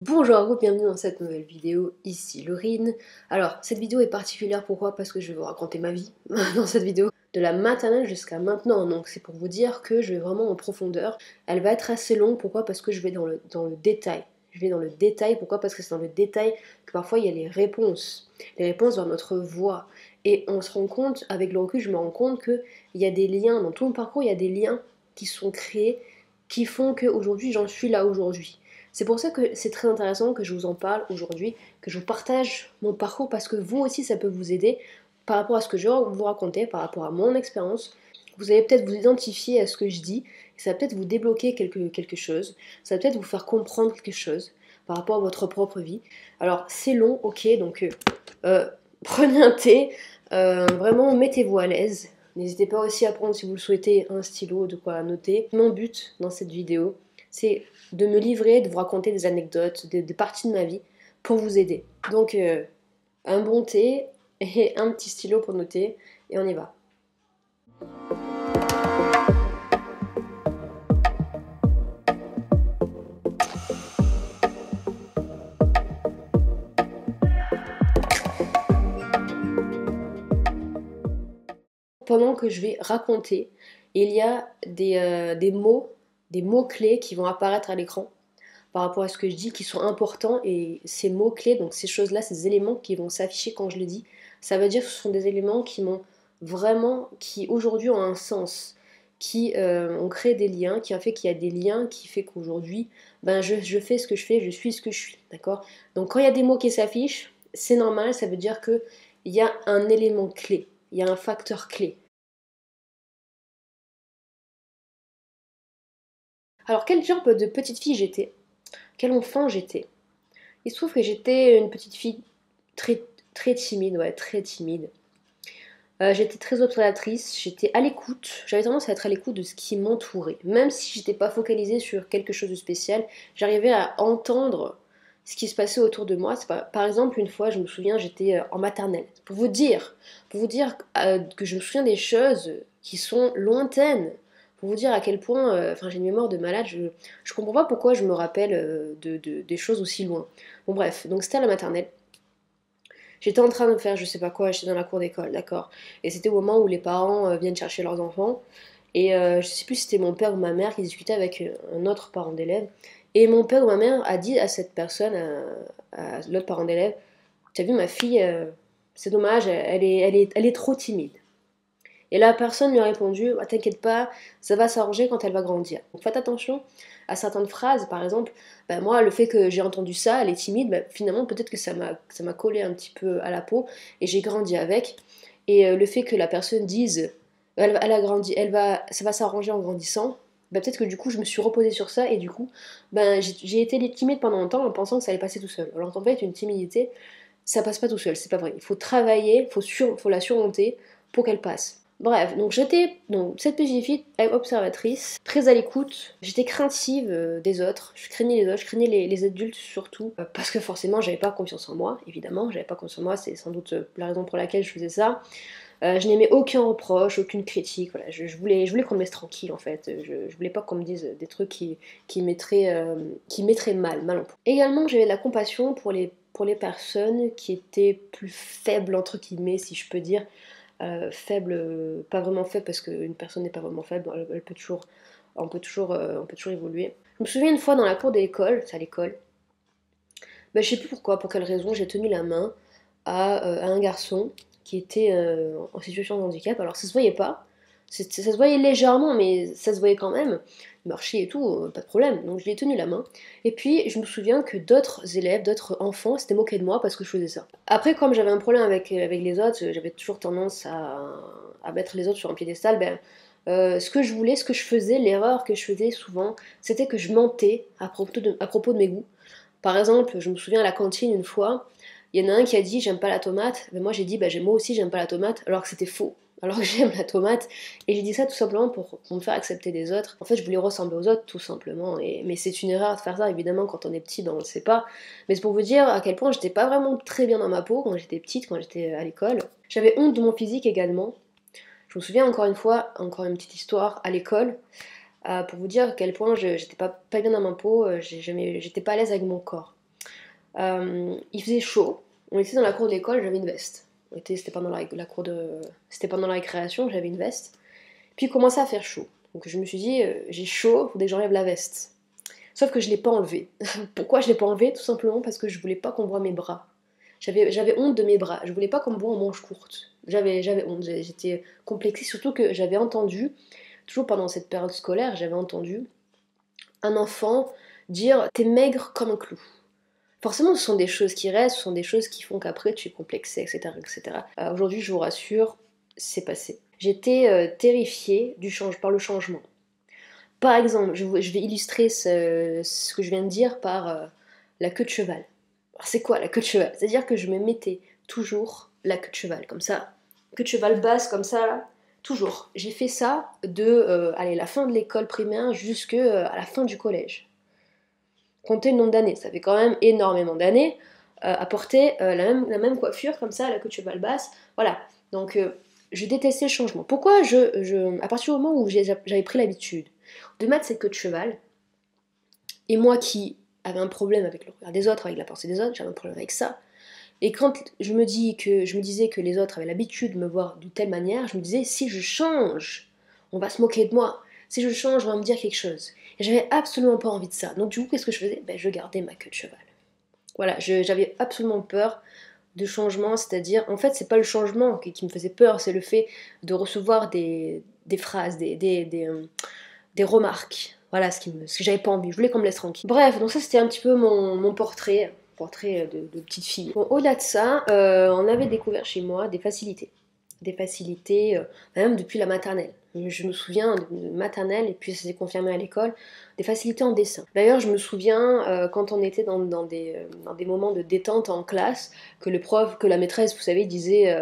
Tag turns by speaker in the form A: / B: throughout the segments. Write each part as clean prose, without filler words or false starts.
A: Bonjour à vous, bienvenue dans cette nouvelle vidéo, ici Laurine. Alors, cette vidéo est particulière, pourquoi? Parce que je vais vous raconter ma vie dans cette vidéo, de la maternelle jusqu'à maintenant, donc c'est pour vous dire que je vais vraiment en profondeur. Elle va être assez longue, pourquoi? Parce que je vais dans le détail. Je vais dans le détail, pourquoi? Parce que c'est dans le détail que parfois il y a les réponses dans notre voix. Et on se rend compte, avec le recul, je me rends compte qu'il y a des liens, dans tout mon parcours, il y a des liens qui sont créés, qui font qu'aujourd'hui j'en suis là aujourd'hui. C'est pour ça que c'est très intéressant que je vous en parle aujourd'hui, que je vous partage mon parcours parce que vous aussi ça peut vous aider par rapport à ce que je vais vous raconter, par rapport à mon expérience. Vous allez peut-être vous identifier à ce que je dis, et ça va peut-être vous débloquer quelque chose, ça va peut-être vous faire comprendre quelque chose par rapport à votre propre vie. Alors c'est long, ok, donc prenez un thé, vraiment mettez-vous à l'aise. N'hésitez pas aussi à prendre, si vous le souhaitez, un stylo, de quoi noter. Mon but dans cette vidéo, c'est de me livrer, de vous raconter des anecdotes, des parties de ma vie pour vous aider. Donc, un bon thé et un petit stylo pour noter, et on y va. Pendant que je vais raconter, il y a des mots-clés qui vont apparaître à l'écran par rapport à ce que je dis, qui sont importants, et ces mots-clés, donc ces choses-là, ces éléments qui vont s'afficher quand je le dis, ça veut dire que ce sont des éléments qui m'ont vraiment, qui aujourd'hui ont un sens, qui ont créé des liens, qui ont fait qu'il y a des liens, qui fait qu'aujourd'hui, ben je fais ce que je fais, je suis ce que je suis, d'accord? Donc quand il y a des mots qui s'affichent, c'est normal, ça veut dire qu'il y a un élément clé, il y a un facteur clé. Alors quel genre de petite fille j'étais? Quel enfant j'étais? Il se trouve que j'étais une petite fille très, très timide, ouais, très timide. J'étais très observatrice, j'étais à l'écoute, j'avais tendance à être à l'écoute de ce qui m'entourait. Même si j'étais pas focalisée sur quelque chose de spécial, j'arrivais à entendre ce qui se passait autour de moi. Par exemple, une fois, je me souviens, j'étais en maternelle. Pour vous dire que je me souviens des choses qui sont lointaines. Pour vous dire à quel point, enfin j'ai une mémoire de malade, je comprends pas pourquoi je me rappelle des choses aussi loin. Bon bref, donc c'était à la maternelle. J'étais en train de faire je sais pas quoi, j'étais dans la cour d'école, d'accord. Et c'était au moment où les parents viennent chercher leurs enfants. Et je sais plus si c'était mon père ou ma mère qui discutait avec un autre parent d'élève. Et mon père ou ma mère a dit à cette personne, à l'autre parent d'élève, t'as vu ma fille, c'est dommage, elle est trop timide. Et la personne lui a répondu, ah, t'inquiète pas, ça va s'arranger quand elle va grandir. Donc faites attention à certaines phrases, par exemple, bah, moi le fait que j'ai entendu ça, elle est timide, bah, finalement peut-être que ça m'a collé un petit peu à la peau et j'ai grandi avec. Et le fait que la personne dise, elle a grandi, ça va s'arranger en grandissant, bah, peut-être que du coup je me suis reposée sur ça et du coup ben, j'ai été timide pendant longtemps en pensant que ça allait passer tout seul. Alors qu'en fait une timidité, ça passe pas tout seul, c'est pas vrai. Il faut travailler, faut la surmonter pour qu'elle passe. Bref, donc j'étais donc cette petite fille observatrice, très à l'écoute. J'étais craintive des autres. Je craignais les autres, je craignais les adultes surtout, parce que forcément j'avais pas confiance en moi. Évidemment, j'avais pas confiance en moi. C'est sans doute la raison pour laquelle je faisais ça. Je n'aimais aucun reproche, aucune critique. Voilà, je voulais qu'on me laisse tranquille en fait. Je voulais pas qu'on me dise des trucs qui mettraient mal en point. Également, j'avais de la compassion pour les personnes qui étaient plus faibles entre guillemets, si je peux dire. Faible, pas vraiment faible parce qu'une personne n'est pas vraiment faible, elle peut toujours, on peut toujours évoluer. Je me souviens une fois dans la cour de l'école, c'est à l'école, ben, je sais plus pourquoi, pour quelle raison, j'ai tenu la main à un garçon qui était en situation de handicap. Alors ça se voyait pas, ça se voyait légèrement, mais ça se voyait quand même. Il marchait et tout, pas de problème. Donc je lui ai tenu la main. Et puis je me souviens que d'autres élèves, d'autres enfants s'étaient moqués de moi parce que je faisais ça. Après, comme j'avais un problème avec les autres, j'avais toujours tendance à mettre les autres sur un piédestal, ben, ce que je voulais, ce que je faisais, l'erreur que je faisais souvent, c'était que je mentais à propos de mes goûts. Par exemple, je me souviens à la cantine une fois, il y en a un qui a dit j'aime pas la tomate, mais moi j'ai dit bah, moi aussi j'aime pas la tomate, alors que c'était faux. Alors que j'aime la tomate, et j'ai dit ça tout simplement pour me faire accepter des autres. En fait, je voulais ressembler aux autres, tout simplement. Mais c'est une erreur de faire ça, évidemment, quand on est petit, ben, on le sait pas. Mais c'est pour vous dire à quel point j'étais pas vraiment très bien dans ma peau quand j'étais petite, quand j'étais à l'école. J'avais honte de mon physique également. Je me souviens encore une fois, encore une petite histoire, à l'école, pour vous dire à quel point j'étais pas bien dans ma peau, j'étais pas à l'aise avec mon corps. Il faisait chaud, on était dans la cour de l'école, j'avais une veste. C'était pendant c'était pendant la récréation, j'avais une veste. Puis il commençait à faire chaud. Donc je me suis dit, j'ai chaud, faut que j'enlève la veste. Sauf que je l'ai pas enlevée. Pourquoi je l'ai pas enlevée? Tout simplement parce que je voulais pas qu'on voit mes bras. J'avais honte de mes bras. Je voulais pas qu'on me voit en manches courtes. J'avais honte. J'étais complexée, surtout que j'avais entendu, toujours pendant cette période scolaire, j'avais entendu un enfant dire t'es maigre comme un clou. Forcément, ce sont des choses qui restent, ce sont des choses qui font qu'après tu es complexé, etc. etc. Aujourd'hui, je vous rassure, c'est passé. J'étais terrifiée par le changement. Par exemple, je vais illustrer ce que je viens de dire par la queue de cheval. Alors, c'est quoi la queue de cheval? C'est-à-dire que je me mettais toujours la queue de cheval, comme ça. Queue de cheval basse, comme ça, là. Toujours. J'ai fait ça de la fin de l'école primaire jusqu'à la fin du collège. Comptez le nombre d'années, ça fait quand même énormément d'années à porter la même coiffure, comme ça, la queue de cheval basse. Voilà. Donc, je détestais le changement. Pourquoi à partir du moment où j'avais pris l'habitude de mettre cette queue de cheval, et moi qui avais un problème avec le regard des autres, avec la pensée des autres, j'avais un problème avec ça. Et quand je me disais que les autres avaient l'habitude de me voir de telle manière, je me disais, si je change, on va se moquer de moi. Si je change, on va me dire quelque chose. Et j'avais absolument pas envie de ça. Donc du coup, qu'est-ce que je faisais? Je gardais ma queue de cheval. Voilà, j'avais absolument peur de changement, c'est-à-dire, en fait, c'est pas le changement qui me faisait peur, c'est le fait de recevoir des phrases, des remarques. Voilà ce que j'avais pas envie. Je voulais qu'on me laisse tranquille. Bref, donc ça c'était un petit peu mon portrait de petite fille. Bon, au-delà de ça, on avait découvert chez moi des facilités. Des facilités, même depuis la maternelle. Je me souviens de maternelle, et puis ça s'est confirmé à l'école, des facilités en dessin. D'ailleurs, je me souviens quand on était dans des moments de détente en classe, que la maîtresse, vous savez, disait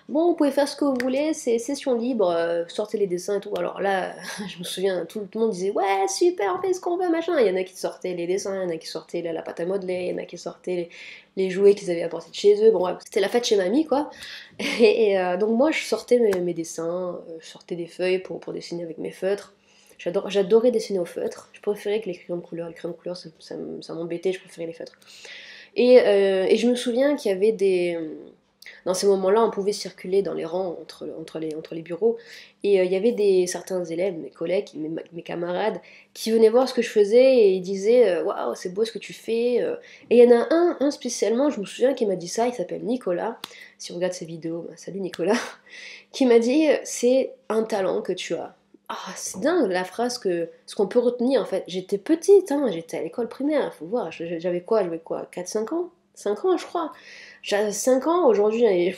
A: bon, vous pouvez faire ce que vous voulez, c'est session libre, sortez les dessins et tout. Alors là, je me souviens, tout le monde disait ouais, super, on fait ce qu'on veut, machin. Il y en a qui sortaient les dessins, il y en a qui sortaient la pâte à modeler, il y en a qui sortaient les jouets qu'ils avaient apportés de chez eux. Bon, ouais, c'était la fête chez mamie, quoi. Donc moi, je sortais mes dessins, je sortais des feuilles pour dessiner avec mes feutres. J'adorais dessiner au feutre. Je préférais que les crayons de couleur. Les crayons de couleur, ça m'embêtait, je préférais les feutres. Et je me souviens qu'il y avait dans ces moments-là, on pouvait circuler dans les rangs entre les bureaux, et il y avait certains élèves, mes collègues, mes camarades, qui venaient voir ce que je faisais, et ils disaient waouh, c'est beau ce que tu fais. Et il y en a un spécialement, je me souviens, qui m'a dit ça, il s'appelle Nicolas. Si on regarde ses vidéos, salut Nicolas, qui m'a dit c'est un talent que tu as. Ah, c'est dingue la phrase ce qu'on peut retenir en fait. J'étais petite, hein, j'étais à l'école primaire, faut voir, j'avais quoi 4-5 ans? 5 ans je crois. J'avais 5 ans, aujourd'hui,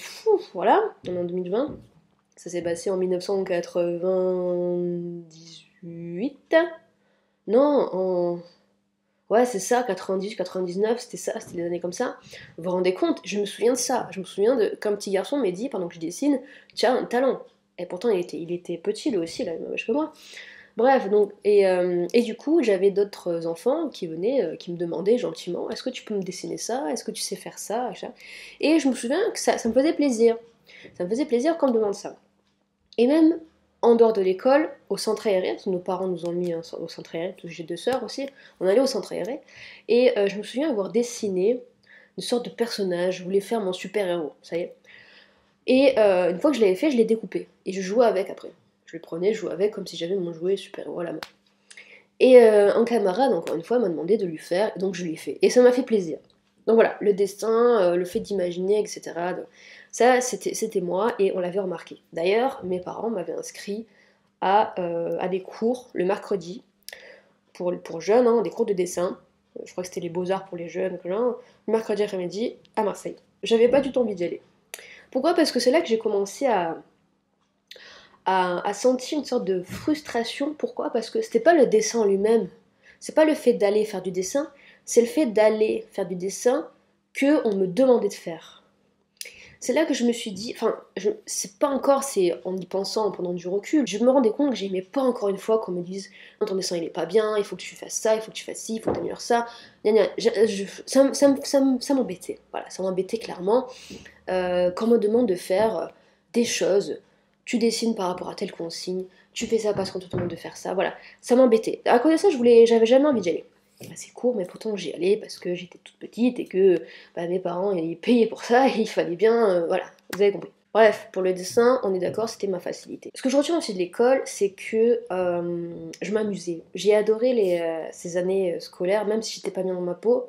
A: voilà, on est en 2020. Ça s'est passé en 1998. Non, ouais, c'est ça, 90, 99, c'était ça, c'était des années comme ça. Vous vous rendez compte? Je me souviens de ça. Je me souviens qu'un petit garçon m'a dit, pendant que je dessine, tiens, un talent. Et pourtant, il était petit, lui aussi, il avait le même âge que moi. Bref, donc, et du coup, j'avais d'autres enfants qui venaient, qui me demandaient gentiment, est-ce que tu peux me dessiner ça? Est-ce que tu sais faire ça? Et je me souviens que ça me faisait plaisir. Ça me faisait plaisir qu'on me demande ça. Et même en dehors de l'école, au centre aéré, parce que nos parents nous ont mis au centre aéré, parce que j'ai 2 sœurs aussi, on allait au centre aéré, et je me souviens avoir dessiné une sorte de personnage, je voulais faire mon super-héros, ça y est. Et une fois que je l'avais fait, je l'ai découpé, et je jouais avec après. Je le prenais, je jouais avec comme si j'avais mon jouet super-héros à la main. Et un camarade, encore une fois, m'a demandé de lui faire, et donc je lui ai fait. Et ça m'a fait plaisir. Donc voilà, le destin, le fait d'imaginer, etc. Ça, c'était moi, et on l'avait remarqué. D'ailleurs, mes parents m'avaient inscrit à des cours le mercredi, pour jeunes, hein, des cours de dessin. Je crois que c'était les beaux-arts pour les jeunes, le mercredi après-midi, à Marseille. J'avais pas du tout envie d'y aller. Pourquoi? Parce que c'est là que j'ai commencé à sentir une sorte de frustration. Pourquoi? Parce que c'était pas le dessin en lui-même, c'est pas le fait d'aller faire du dessin, c'est le fait d'aller faire du dessin que on me demandait de faire. C'est là que je me suis dit, c'est pas encore, c'est en y pensant, en prenant du recul, je me rendais compte que j'aimais pas encore une fois qu'on me dise non, ton dessin il est pas bien, il faut que tu fasses ça, il faut que tu fasses ci, il faut que tu améliores ça. Ça m'embêtait, voilà, ça m'embêtait clairement. Quand on me demande de faire des choses, tu dessines par rapport à telle consigne, tu fais ça parce qu'on te demande de faire ça, voilà, ça m'embêtait. À cause de ça, j'avais jamais envie d'y aller. à ces cours, mais pourtant j'y allais parce que j'étais toute petite et que bah, mes parents ils payaient pour ça et il fallait bien, voilà, vous avez compris. Bref, pour le dessin, on est d'accord, c'était ma facilité. Ce que je retiens aussi de l'école, c'est que je m'amusais. J'ai adoré ces années scolaires, même si j'étais pas bien dans ma peau,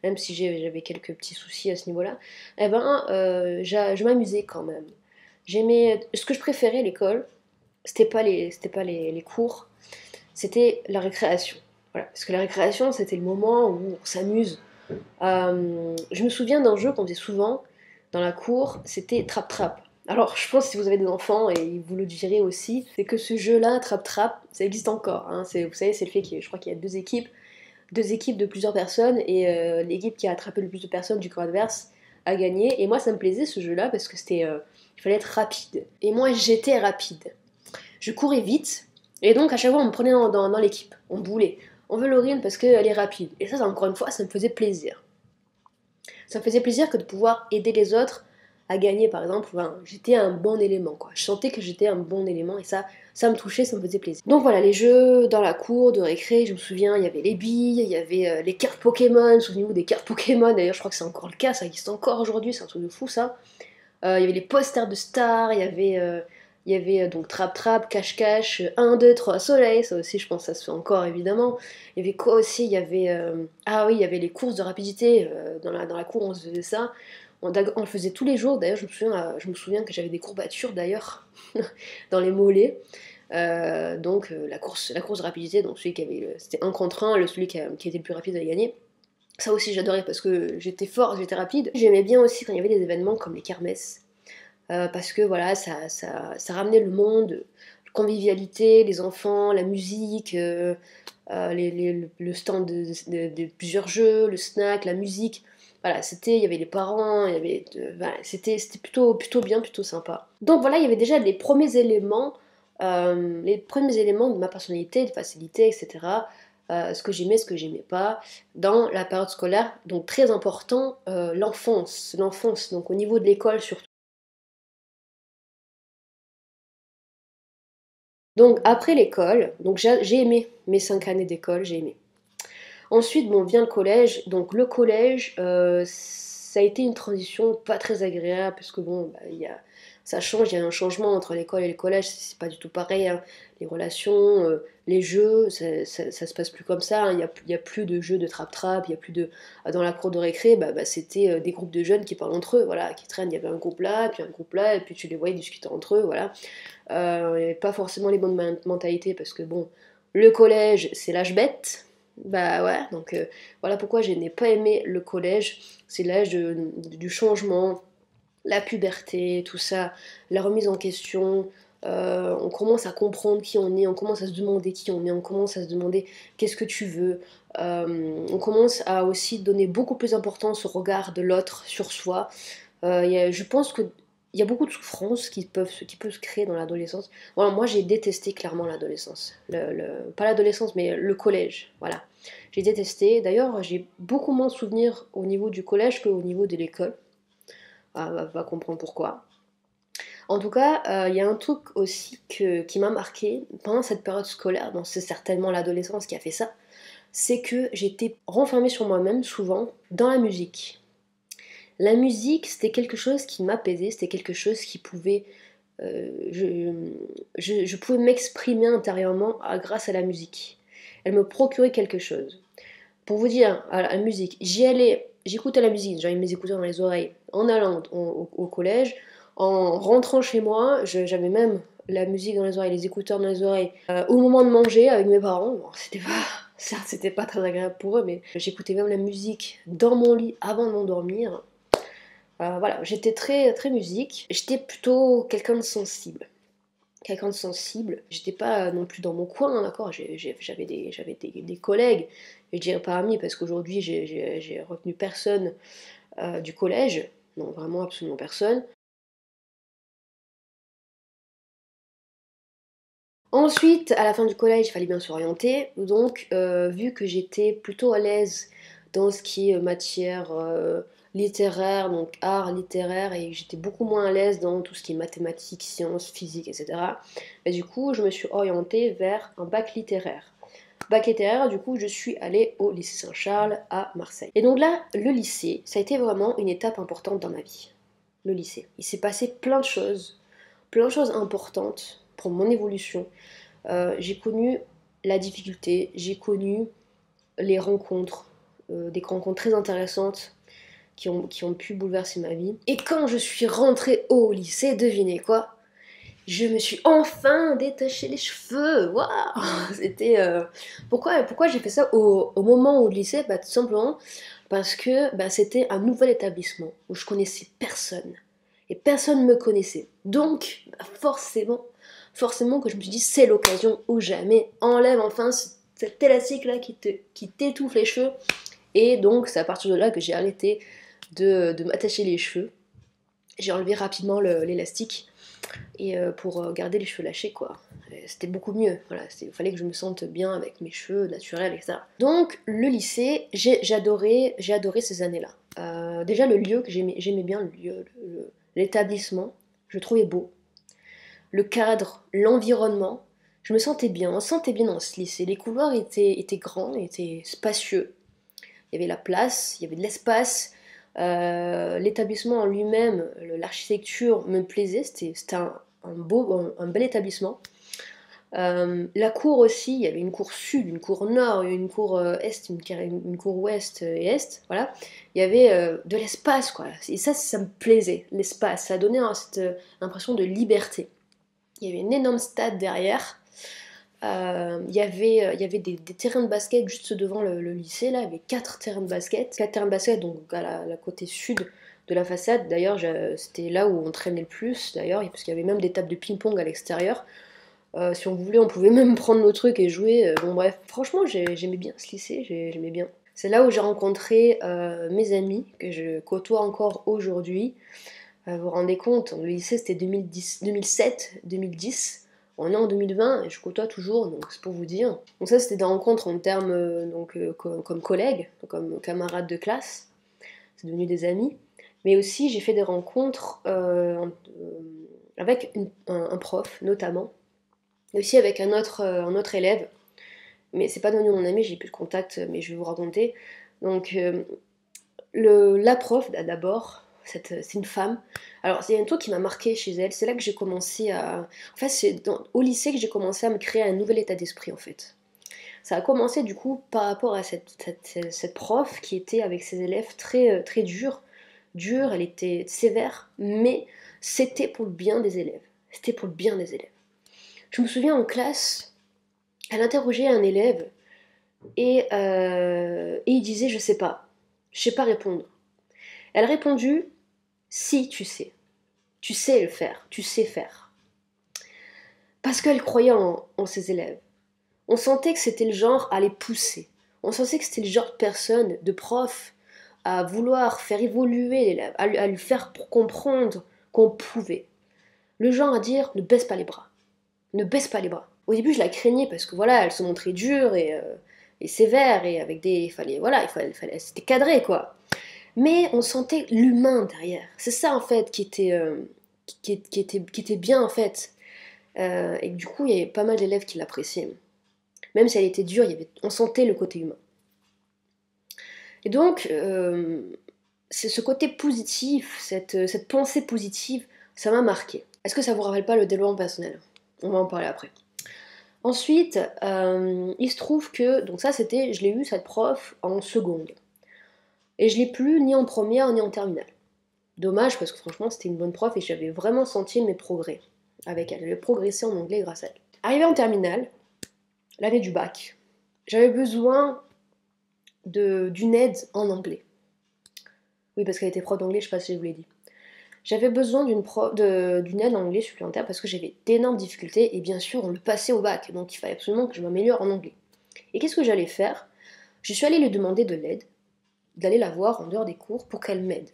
A: même si j'avais quelques petits soucis à ce niveau-là, eh ben, je m'amusais quand même. J'aimais. Ce que je préférais à l'école, c'était pas les cours, c'était la récréation. Voilà. Parce que la récréation, c'était le moment où on s'amuse. Je me souviens d'un jeu qu'on faisait souvent dans la cour, c'était Trap-Trap. Alors, je pense que si vous avez des enfants, et vous le direz aussi, c'est que ce jeu-là, Trap-Trap, ça existe encore. Hein. Vous savez, c'est le fait je crois qu'il y a deux équipes de plusieurs personnes, et l'équipe qui a attrapé le plus de personnes du camp adverse a gagné. Et moi, ça me plaisait ce jeu-là parce que il fallait être rapide. Et moi, j'étais rapide. Je courais vite, et donc à chaque fois on me prenait dans l'équipe, on boulait. On veut Laurine parce qu'elle est rapide. Et ça, encore une fois, ça me faisait plaisir. Ça me faisait plaisir que de pouvoir aider les autres à gagner, par exemple. Enfin, j'étais un bon élément, quoi. Je sentais que j'étais un bon élément, et ça me touchait, ça me faisait plaisir. Donc voilà, les jeux dans la cour de récré, je me souviens, il y avait les billes, il y avait les cartes Pokémon. Souvenez-vous des cartes Pokémon, d'ailleurs, je crois que c'est encore le cas, ça existe encore aujourd'hui, c'est un truc de fou, ça. Il y avait les posters de stars, il y avait donc Trap Trap, Cache-Cache, 1, 2, 3, Soleil, ça aussi je pense que ça se fait encore évidemment. Il y avait quoi aussi? Ah oui, il y avait les courses de rapidité, dans la cour on se faisait ça. On le faisait tous les jours, d'ailleurs je me souviens que j'avais des courbatures d'ailleurs dans les mollets. Donc la course de rapidité, donc c'était un contre un, celui qui était le plus rapide allait gagner. Ça aussi j'adorais parce que j'étais fort, j'étais rapide. J'aimais bien aussi quand il y avait des événements comme les kermesses, parce que voilà, ça ramenait le monde, la convivialité, les enfants, la musique, le stand de plusieurs jeux, le snack, la musique. Voilà, il y avait les parents, voilà, c'était plutôt bien, plutôt sympa. Donc voilà, il y avait déjà les premiers éléments de ma personnalité, de facilité, etc. Ce que j'aimais pas dans la période scolaire. Donc très important, l'enfance, donc au niveau de l'école surtout. Donc après l'école, donc j'ai aimé mes 5 années d'école, j'ai aimé. Ensuite, bon, vient le collège. Donc le collège, ça a été une transition pas très agréable parce que bon, bah, ça change, il y a un changement entre l'école et le collège, c'est pas du tout pareil. Hein. Les relations, les jeux, ça se passe plus comme ça. Hein. Il y a plus de jeux de trap-trap, il y a plus de. Dans la cour de récré, bah, c'était des groupes de jeunes qui parlent entre eux, voilà, qui traînent. Il y avait un groupe là, puis un groupe là, et puis tu les voyais discuter entre eux, voilà. Il n'y avait pas forcément les bonnes mentalités parce que bon, le collège, c'est l'âge bête. Bah ouais, donc voilà pourquoi je n'ai pas aimé le collège. C'est l'âge du changement, la puberté, tout ça, la remise en question. On commence à comprendre qui on est, on commence à se demander qui on est, on commence à se demander qu'est-ce que tu veux. On commence à aussi donner beaucoup plus d'importance au regard de l'autre sur soi. Je pense que il y a beaucoup de souffrances qui peuvent se créer dans l'adolescence. Voilà, moi j'ai détesté clairement l'adolescence. Pas l'adolescence, mais le collège. Voilà. J'ai détesté. D'ailleurs, j'ai beaucoup moins de souvenirs au niveau du collège qu'au niveau de l'école. Ah, va comprendre pourquoi. En tout cas, il y a un truc aussi qui m'a marqué pendant cette période scolaire, bon, c'est certainement l'adolescence qui a fait ça, c'est que j'étais renfermée sur moi-même souvent dans la musique. La musique, c'était quelque chose qui m'apaisait, c'était quelque chose qui pouvait. Je pouvais m'exprimer intérieurement grâce à la musique. Elle me procurait quelque chose. Pour vous dire, à la musique, j'y allais, j'écoutais la musique, j'avais mes écouteurs dans les oreilles, en allant au collège, en rentrant chez moi, j'avais même la musique dans les oreilles, les écouteurs dans les oreilles, au moment de manger avec mes parents. Bon, certes, c'était pas très agréable pour eux, mais j'écoutais même la musique dans mon lit avant de m'endormir. Voilà, j'étais très, très musique. J'étais plutôt quelqu'un de sensible. Quelqu'un de sensible. J'étais pas non plus dans mon coin, hein, d'accord. J'avais des collègues, je dirais pas amis, parce qu'aujourd'hui j'ai retenu personne du collège. Non, vraiment absolument personne. Ensuite, à la fin du collège, il fallait bien s'orienter. Donc, vu que j'étais plutôt à l'aise dans ce qui est matière littéraire, donc art littéraire, et que j'étais beaucoup moins à l'aise dans tout ce qui est mathématiques, sciences, physique, etc. Et du coup, je me suis orientée vers un bac littéraire. Bac littéraire, du coup, je suis allée au lycée Saint-Charles à Marseille. Et donc là, le lycée, ça a été vraiment une étape importante dans ma vie. Le lycée. Il s'est passé plein de choses importantes pour mon évolution. J'ai connu la difficulté, j'ai connu les rencontres, des rencontres très intéressantes qui ont pu bouleverser ma vie. Et quand je suis rentrée au lycée, devinez quoi? Je me suis enfin détaché les cheveux. Waouh. C'était pourquoi j'ai fait ça au moment où le lycée? Bah, tout simplement parce que bah, c'était un nouvel établissement où je connaissais personne et personne me connaissait. Donc bah, forcément que je me suis dit c'est l'occasion ou jamais. Enlève enfin cet élastique là qui t'étouffe les cheveux. Et donc c'est à partir de là que j'ai arrêté de m'attacher les cheveux. J'ai enlevé rapidement l'élastique et pour garder les cheveux lâchés quoi. C'était beaucoup mieux, voilà, il fallait que je me sente bien avec mes cheveux naturels, etc. Donc le lycée, j'ai adoré ces années-là. Déjà le lieu que j'aimais bien, le lieu, l'établissement, je le trouvais beau. Le cadre, l'environnement, je me sentais bien, on se sentait bien dans ce lycée. Les couloirs étaient grands, étaient spacieux. Il y avait la place, il y avait de l'espace. L'établissement en lui-même, l'architecture me plaisait, c'était un bel établissement. La cour aussi, il y avait une cour sud, une cour nord, une cour est, une cour ouest et est, voilà. Il y avait de l'espace, quoi. Et ça me plaisait, l'espace. Ça donnait cette impression de liberté. Il y avait une énorme stade derrière. Il y avait des terrains de basket juste devant le lycée, là, il y avait 4 terrains de basket. 4 terrains de basket, donc à la côté sud de la façade. D'ailleurs, c'était là où on traînait le plus, d'ailleurs, parce qu'il y avait même des tables de ping-pong à l'extérieur. Si on voulait, on pouvait même prendre nos trucs et jouer. Bon bref, franchement, j'aimais bien ce lycée, j'aimais bien. C'est là où j'ai rencontré mes amis, que je côtoie encore aujourd'hui. Vous vous rendez compte, le lycée c'était 2007, 2010. On est en 2020 et je côtoie toujours, donc c'est pour vous dire. Donc ça c'était des rencontres en termes comme collègues, comme camarades de classe. C'est devenu des amis. Mais aussi j'ai fait des rencontres avec un prof notamment. Et aussi avec un autre élève. Mais c'est pas devenu mon ami, j'ai plus de contact, mais je vais vous raconter. Donc la prof d'abord, c'est une femme. Alors, c'est un truc qui m'a marqué chez elle. C'est là que j'ai commencé à. En fait, au lycée que j'ai commencé à me créer un nouvel état d'esprit, en fait. Ça a commencé, du coup, par rapport à cette prof qui était avec ses élèves très dure. Dure, elle était sévère, mais c'était pour le bien des élèves. C'était pour le bien des élèves. Je me souviens en classe, elle interrogeait un élève et il disait je sais pas répondre. Elle a répondu si tu sais le faire, tu sais faire. Parce qu'elle croyait en ses élèves. On sentait que c'était le genre à les pousser. On sentait que c'était le genre de personne, de prof, à vouloir faire évoluer l'élève, à lui faire pour comprendre qu'on pouvait. Le genre à dire ne baisse pas les bras. Ne baisse pas les bras. Au début, je la craignais parce que voilà, elle se montrait dure et sévère et avec des. C'était cadré quoi. Mais on sentait l'humain derrière. C'est ça en fait qui était bien en fait. Et du coup, il y avait pas mal d'élèves qui l'appréciaient. Même si elle était dure, on sentait le côté humain. Et donc, c'est ce côté positif, cette pensée positive, ça m'a marqué. Est-ce que ça vous rappelle pas le développement personnel? On va en parler après. Ensuite, il se trouve que, donc ça c'était, je l'ai eu cette prof en seconde. Et je l'ai plus ni en première ni en terminale. Dommage parce que franchement c'était une bonne prof et j'avais vraiment senti mes progrès avec elle. J'avais progressé en anglais grâce à elle. Arrivé en terminale, l'année du bac, j'avais besoin d'une aide en anglais. Oui, parce qu'elle était prof d'anglais, je sais pas si je vous l'ai dit. J'avais besoin d'une aide en anglais supplémentaire parce que j'avais d'énormes difficultés et bien sûr on le passait au bac, donc il fallait absolument que je m'améliore en anglais. Et qu'est-ce que j'allais faire? Je suis allée lui demander de l'aide, d'aller la voir en dehors des cours pour qu'elle m'aide.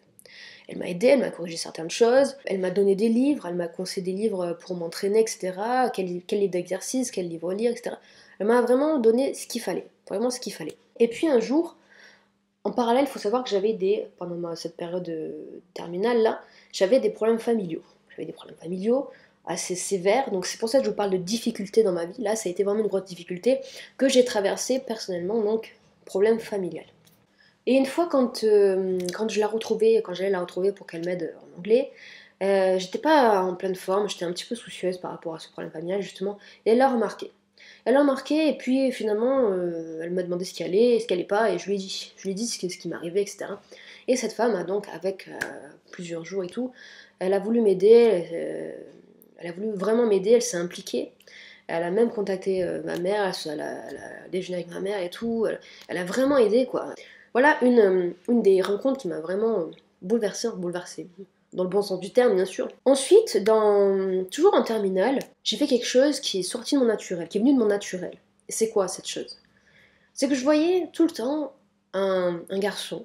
A: Elle m'a aidée, elle m'a corrigé certaines choses, elle m'a donné des livres, elle m'a conseillé des livres pour m'entraîner, etc. Quel livre d'exercice, quel livre lire, etc. Elle m'a vraiment donné ce qu'il fallait, vraiment ce qu'il fallait. Et puis un jour, en parallèle, il faut savoir que pendant cette période terminale là, j'avais des problèmes familiaux. J'avais des problèmes familiaux assez sévère. Donc c'est pour ça que je vous parle de difficultés dans ma vie. Là, ça a été vraiment une grosse difficulté que j'ai traversée personnellement, donc problème familial. Et une fois quand je la retrouvais, quand j'allais la retrouver pour qu'elle m'aide en anglais, j'étais pas en pleine forme, j'étais un petit peu soucieuse par rapport à ce problème familial justement, et elle l'a remarqué. Elle l'a remarqué et puis finalement elle m'a demandé ce qui allait, ce qui allait pas, et je lui ai dit ce qui m'arrivait, etc. Et cette femme a donc, avec plusieurs jours et tout, elle a voulu m'aider, elle a voulu vraiment m'aider, elle s'est impliquée. Elle a même contacté ma mère, elle a déjeuné avec ma mère et tout. Elle a vraiment aidé, quoi. Voilà une des rencontres qui m'a vraiment bouleversée. Dans le bon sens du terme, bien sûr. Ensuite, toujours en terminale, j'ai fait quelque chose qui est sorti de mon naturel, qui est venu de mon naturel. Et c'est quoi cette chose? C'est que je voyais tout le temps un garçon,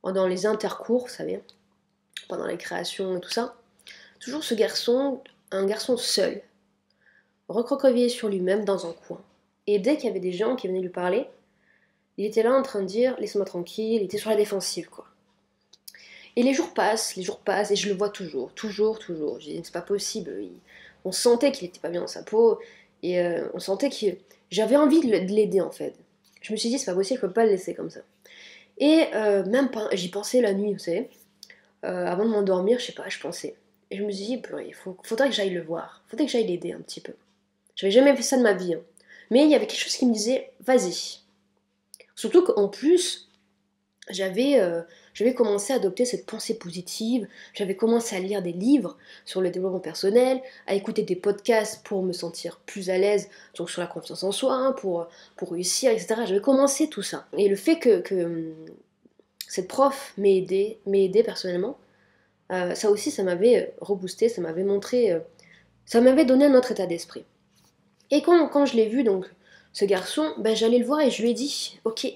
A: dans les intercours, vous savez, pendant les créations et tout ça. Toujours ce garçon, un garçon seul, recroquevillé sur lui-même dans un coin. Et dès qu'il y avait des gens qui venaient lui parler, il était là en train de dire laissez-moi tranquille, il était sur la défensive, quoi. Et les jours passent, et je le vois toujours. Je dis c'est pas possible. On sentait qu'il était pas bien dans sa peau, et on sentait que j'avais envie de l'aider en fait. Je me suis dit c'est pas possible, je peux pas le laisser comme ça. Et même pas, j'y pensais la nuit, vous savez. Avant de m'endormir, je sais pas, je pensais. Et je me suis dit, purée, faudrait que j'aille le voir, faudrait que j'aille l'aider un petit peu. J'avais jamais fait ça de ma vie, hein. Mais il y avait quelque chose qui me disait, vas-y. Surtout qu'en plus, j'avais commencé à adopter cette pensée positive, j'avais commencé à lire des livres sur le développement personnel, à écouter des podcasts pour me sentir plus à l'aise, donc sur la confiance en soi, hein, pour réussir, etc. J'avais commencé tout ça. Et le fait que cette prof m'ait aidé personnellement, ça aussi, ça m'avait reboosté, ça m'avait montré, ça m'avait donné un autre état d'esprit. Et quand je l'ai vu, donc, ce garçon, ben, j'allais le voir et je lui ai dit, ok,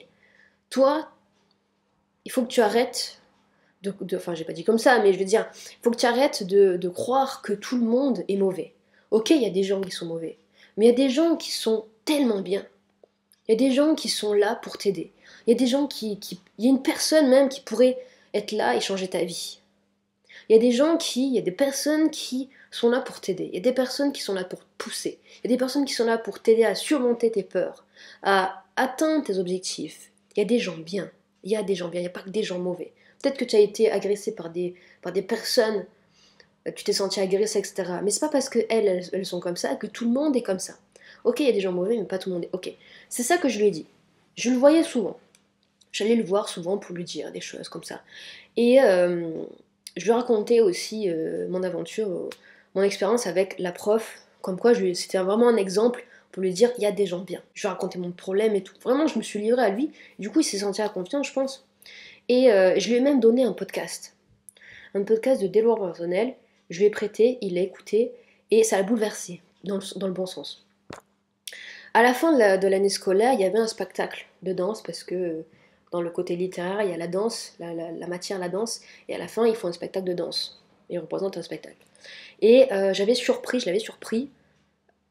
A: toi, il faut que tu arrêtes enfin, j'ai pas dit comme ça, mais je veux dire, il faut que tu arrêtes de croire que tout le monde est mauvais. Ok, il y a des gens qui sont mauvais, mais il y a des gens qui sont tellement bien. Il y a des gens qui sont là pour t'aider. Il y a des gens il y a une personne même qui pourrait être là et changer ta vie. Il y a des personnes qui sont là pour t'aider. Il y a des personnes qui sont là pour te pousser. Il y a des personnes qui sont là pour t'aider à surmonter tes peurs, à atteindre tes objectifs. Il y a des gens bien. Il y a des gens bien. Il n'y a pas que des gens mauvais. Peut-être que tu as été agressé par des personnes, tu t'es senti agressé, etc. Mais c'est pas parce qu'elles sont comme ça que tout le monde est comme ça. Ok, il y a des gens mauvais, mais pas tout le monde est. Ok. C'est ça que je lui ai dit. Je le voyais souvent. J'allais le voir souvent pour lui dire des choses comme ça. Et je lui racontais aussi mon aventure, mon expérience avec la prof, comme quoi c'était vraiment un exemple pour lui dire il y a des gens bien. Je lui racontais mon problème et tout. Vraiment, je me suis livrée à lui. Du coup, il s'est senti à confiance, je pense. Et je lui ai même donné un podcast de développement personnel. Je lui ai prêté, il l'a écouté et ça l'a bouleversé dans le bon sens. À la fin de l'année scolaire, il y avait un spectacle de danse parce que dans le côté littéraire, il y a la danse, la matière, la danse, et à la fin, ils font un spectacle de danse. Ils représentent un spectacle. Et je l'avais surpris,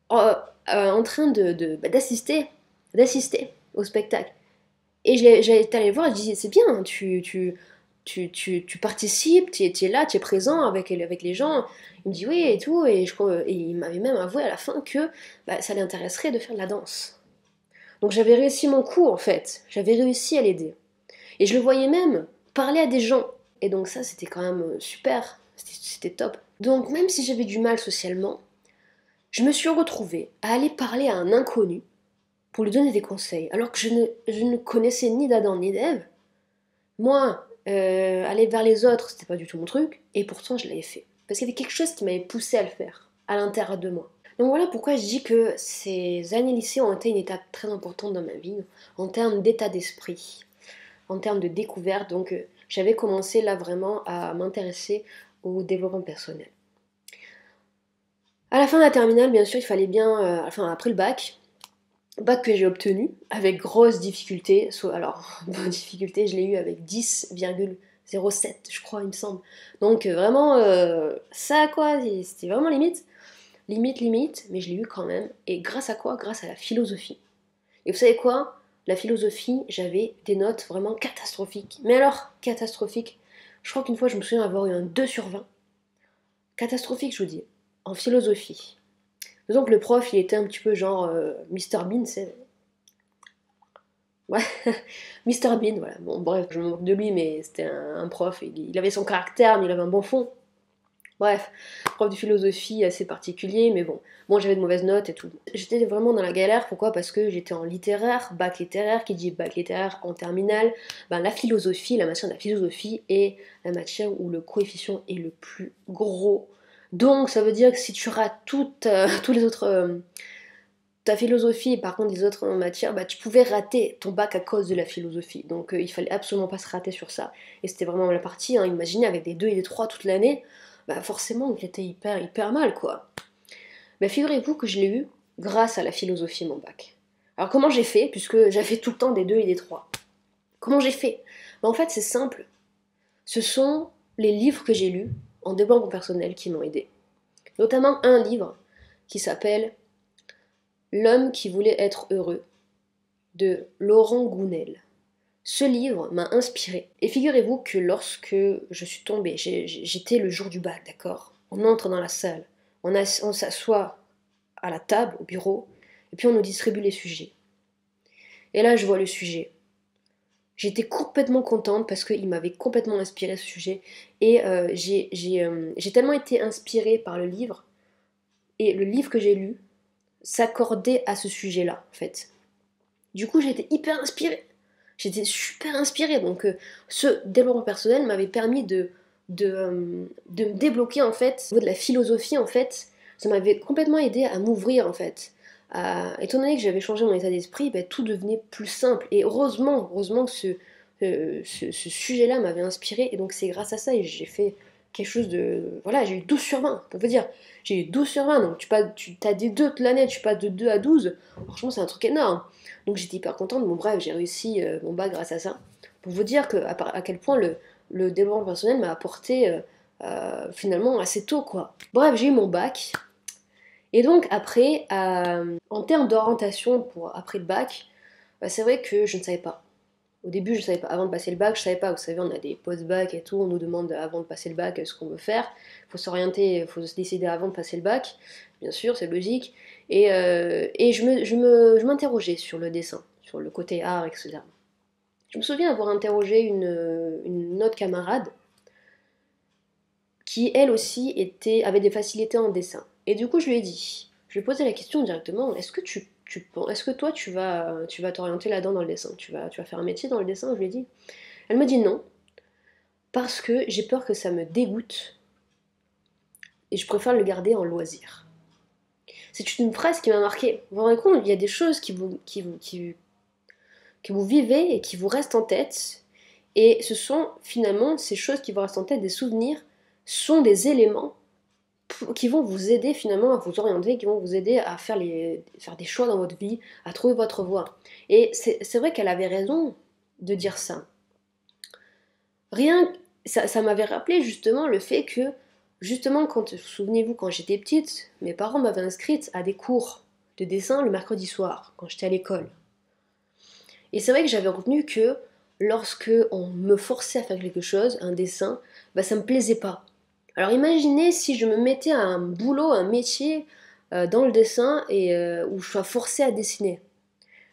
A: en train d'assister au spectacle. Et j'étais allée le voir, je disais, c'est bien, tu participes, tu es là, tu es présent avec les gens. Il me dit oui et tout, et il m'avait même avoué à la fin que ça l'intéresserait de faire de la danse. Donc j'avais réussi mon coup en fait, j'avais réussi à l'aider. Et je le voyais même parler à des gens. Et donc ça c'était quand même super, c'était top. Donc même si j'avais du mal socialement, je me suis retrouvée à aller parler à un inconnu pour lui donner des conseils, alors que je ne connaissais ni d'Adam ni d'Ève. Moi, aller vers les autres, c'était pas du tout mon truc, et pourtant je l'avais fait. Parce qu'il y avait quelque chose qui m'avait poussé à le faire, à l'intérieur de moi. Donc voilà pourquoi je dis que ces années lycée ont été une étape très importante dans ma vie, en termes d'état d'esprit, en termes de découverte. Donc j'avais commencé là vraiment à m'intéresser au développement personnel. À la fin de la terminale, bien sûr, il fallait bien, enfin après le bac que j'ai obtenu avec grosse difficulté. Alors, difficulté, je l'ai eu avec 10,07, je crois, il me semble. Donc vraiment, ça quoi, c'était vraiment limite, mais je l'ai eu quand même. Et grâce à quoi? Grâce à la philosophie. Et vous savez quoi? La philosophie, j'avais des notes vraiment catastrophiques. Mais alors, catastrophiques. Je crois qu'une fois, je me souviens avoir eu un 2/20. catastrophique, je vous dis, en philosophie. Donc le prof, il était un petit peu genre Mr Bean, c'est... Ouais, Mr Bean, voilà. Bon, bref, je me moque de lui, mais c'était un prof, il avait son caractère, mais il avait un bon fond. Bref, prof de philosophie assez particulier, mais bon, moi j'avais de mauvaises notes et tout. J'étais vraiment dans la galère, pourquoi? Parce que j'étais en littéraire, bac littéraire, qui dit bac littéraire en terminale, ben la philosophie, la matière de la philosophie est la matière où le coefficient est le plus gros. Donc ça veut dire que si tu rates tous les autres... ta philosophie et par contre les autres matières, bah, tu pouvais rater ton bac à cause de la philosophie. Donc il fallait absolument pas se rater sur ça. Et c'était vraiment la partie, hein, imaginez avec des 2 et des 3 toute l'année, bah forcément j'étais hyper mal quoi. Mais figurez-vous que je l'ai eu grâce à la philosophie mon bac. Alors comment j'ai fait, puisque j'avais tout le temps des 2 et des 3. Comment j'ai fait? Bah, en fait c'est simple. Ce sont les livres que j'ai lus en développement personnel qui m'ont aidé. Notamment un livre qui s'appelle L'homme qui voulait être heureux de Laurent Gounel. Ce livre m'a inspiré. Et figurez-vous que lorsque je suis tombée, j'étais le jour du bac, d'accord? On entre dans la salle, on s'assoit à la table, au bureau, et puis on nous distribue les sujets. Et là, je vois le sujet. J'étais complètement contente parce qu'il m'avait complètement inspiré ce sujet. Et j'ai tellement été inspirée par le livre, et le livre que j'ai lu s'accordait à ce sujet-là, en fait. Du coup, j'étais hyper inspirée. J'étais super inspirée. Donc, ce développement personnel m'avait permis de me débloquer, en fait. Au niveau de la philosophie, en fait, ça m'avait complètement aidé à m'ouvrir, en fait. Étant donné que j'avais changé mon état d'esprit, ben, tout devenait plus simple. Et heureusement que ce sujet-là m'avait inspiré. Et donc, c'est grâce à ça que j'ai fait quelque chose de... Voilà, j'ai eu 12 sur 20, on peut dire. J'ai eu 12 sur 20, donc tu as des 2 de l'année, tu passes de 2 à 12. Franchement, c'est un truc énorme. Donc j'étais hyper contente. Bon, bref, j'ai réussi mon bac grâce à ça. Pour vous dire à quel point le développement personnel m'a apporté finalement assez tôt, quoi. Bref, j'ai eu mon bac. Et donc après, en termes d'orientation pour après le bac, bah, c'est vrai que je ne savais pas. Au début, je savais pas. Avant de passer le bac, je savais pas. Vous savez, on a des post-bac et tout. On nous demande avant de passer le bac ce qu'on veut faire. Il faut s'orienter, il faut se décider avant de passer le bac. Bien sûr, c'est logique. Et je m'interrogeais sur le dessin, sur le côté art, etc. Je me souviens avoir interrogé une autre camarade qui, elle aussi, avait des facilités en dessin. Et du coup, je lui ai dit, je lui ai posé la question directement, est-ce que toi, tu vas t'orienter là-dedans dans le dessin? Tu vas faire un métier dans le dessin? Je lui ai dit. Elle me dit non, parce que j'ai peur que ça me dégoûte et je préfère le garder en loisir. C'est une phrase qui m'a marqué. Vous vous rendez compte, il y a des choses que vous vivez et qui vous restent en tête, et ce sont finalement ces choses qui vous restent en tête, des souvenirs, sont des éléments qui vont vous aider finalement à vous orienter, qui vont vous aider à faire des choix dans votre vie, à trouver votre voie. Et c'est vrai qu'elle avait raison de dire ça. Ça m'avait rappelé justement le fait que, justement, souvenez-vous, quand j'étais petite, mes parents m'avaient inscrite à des cours de dessin le mercredi soir, quand j'étais à l'école. Et c'est vrai que j'avais retenu que lorsque on me forçait à faire quelque chose, un dessin, bah ça me plaisait pas. Alors imaginez si je me mettais à un boulot, un métier dans le dessin et où je sois forcée à dessiner.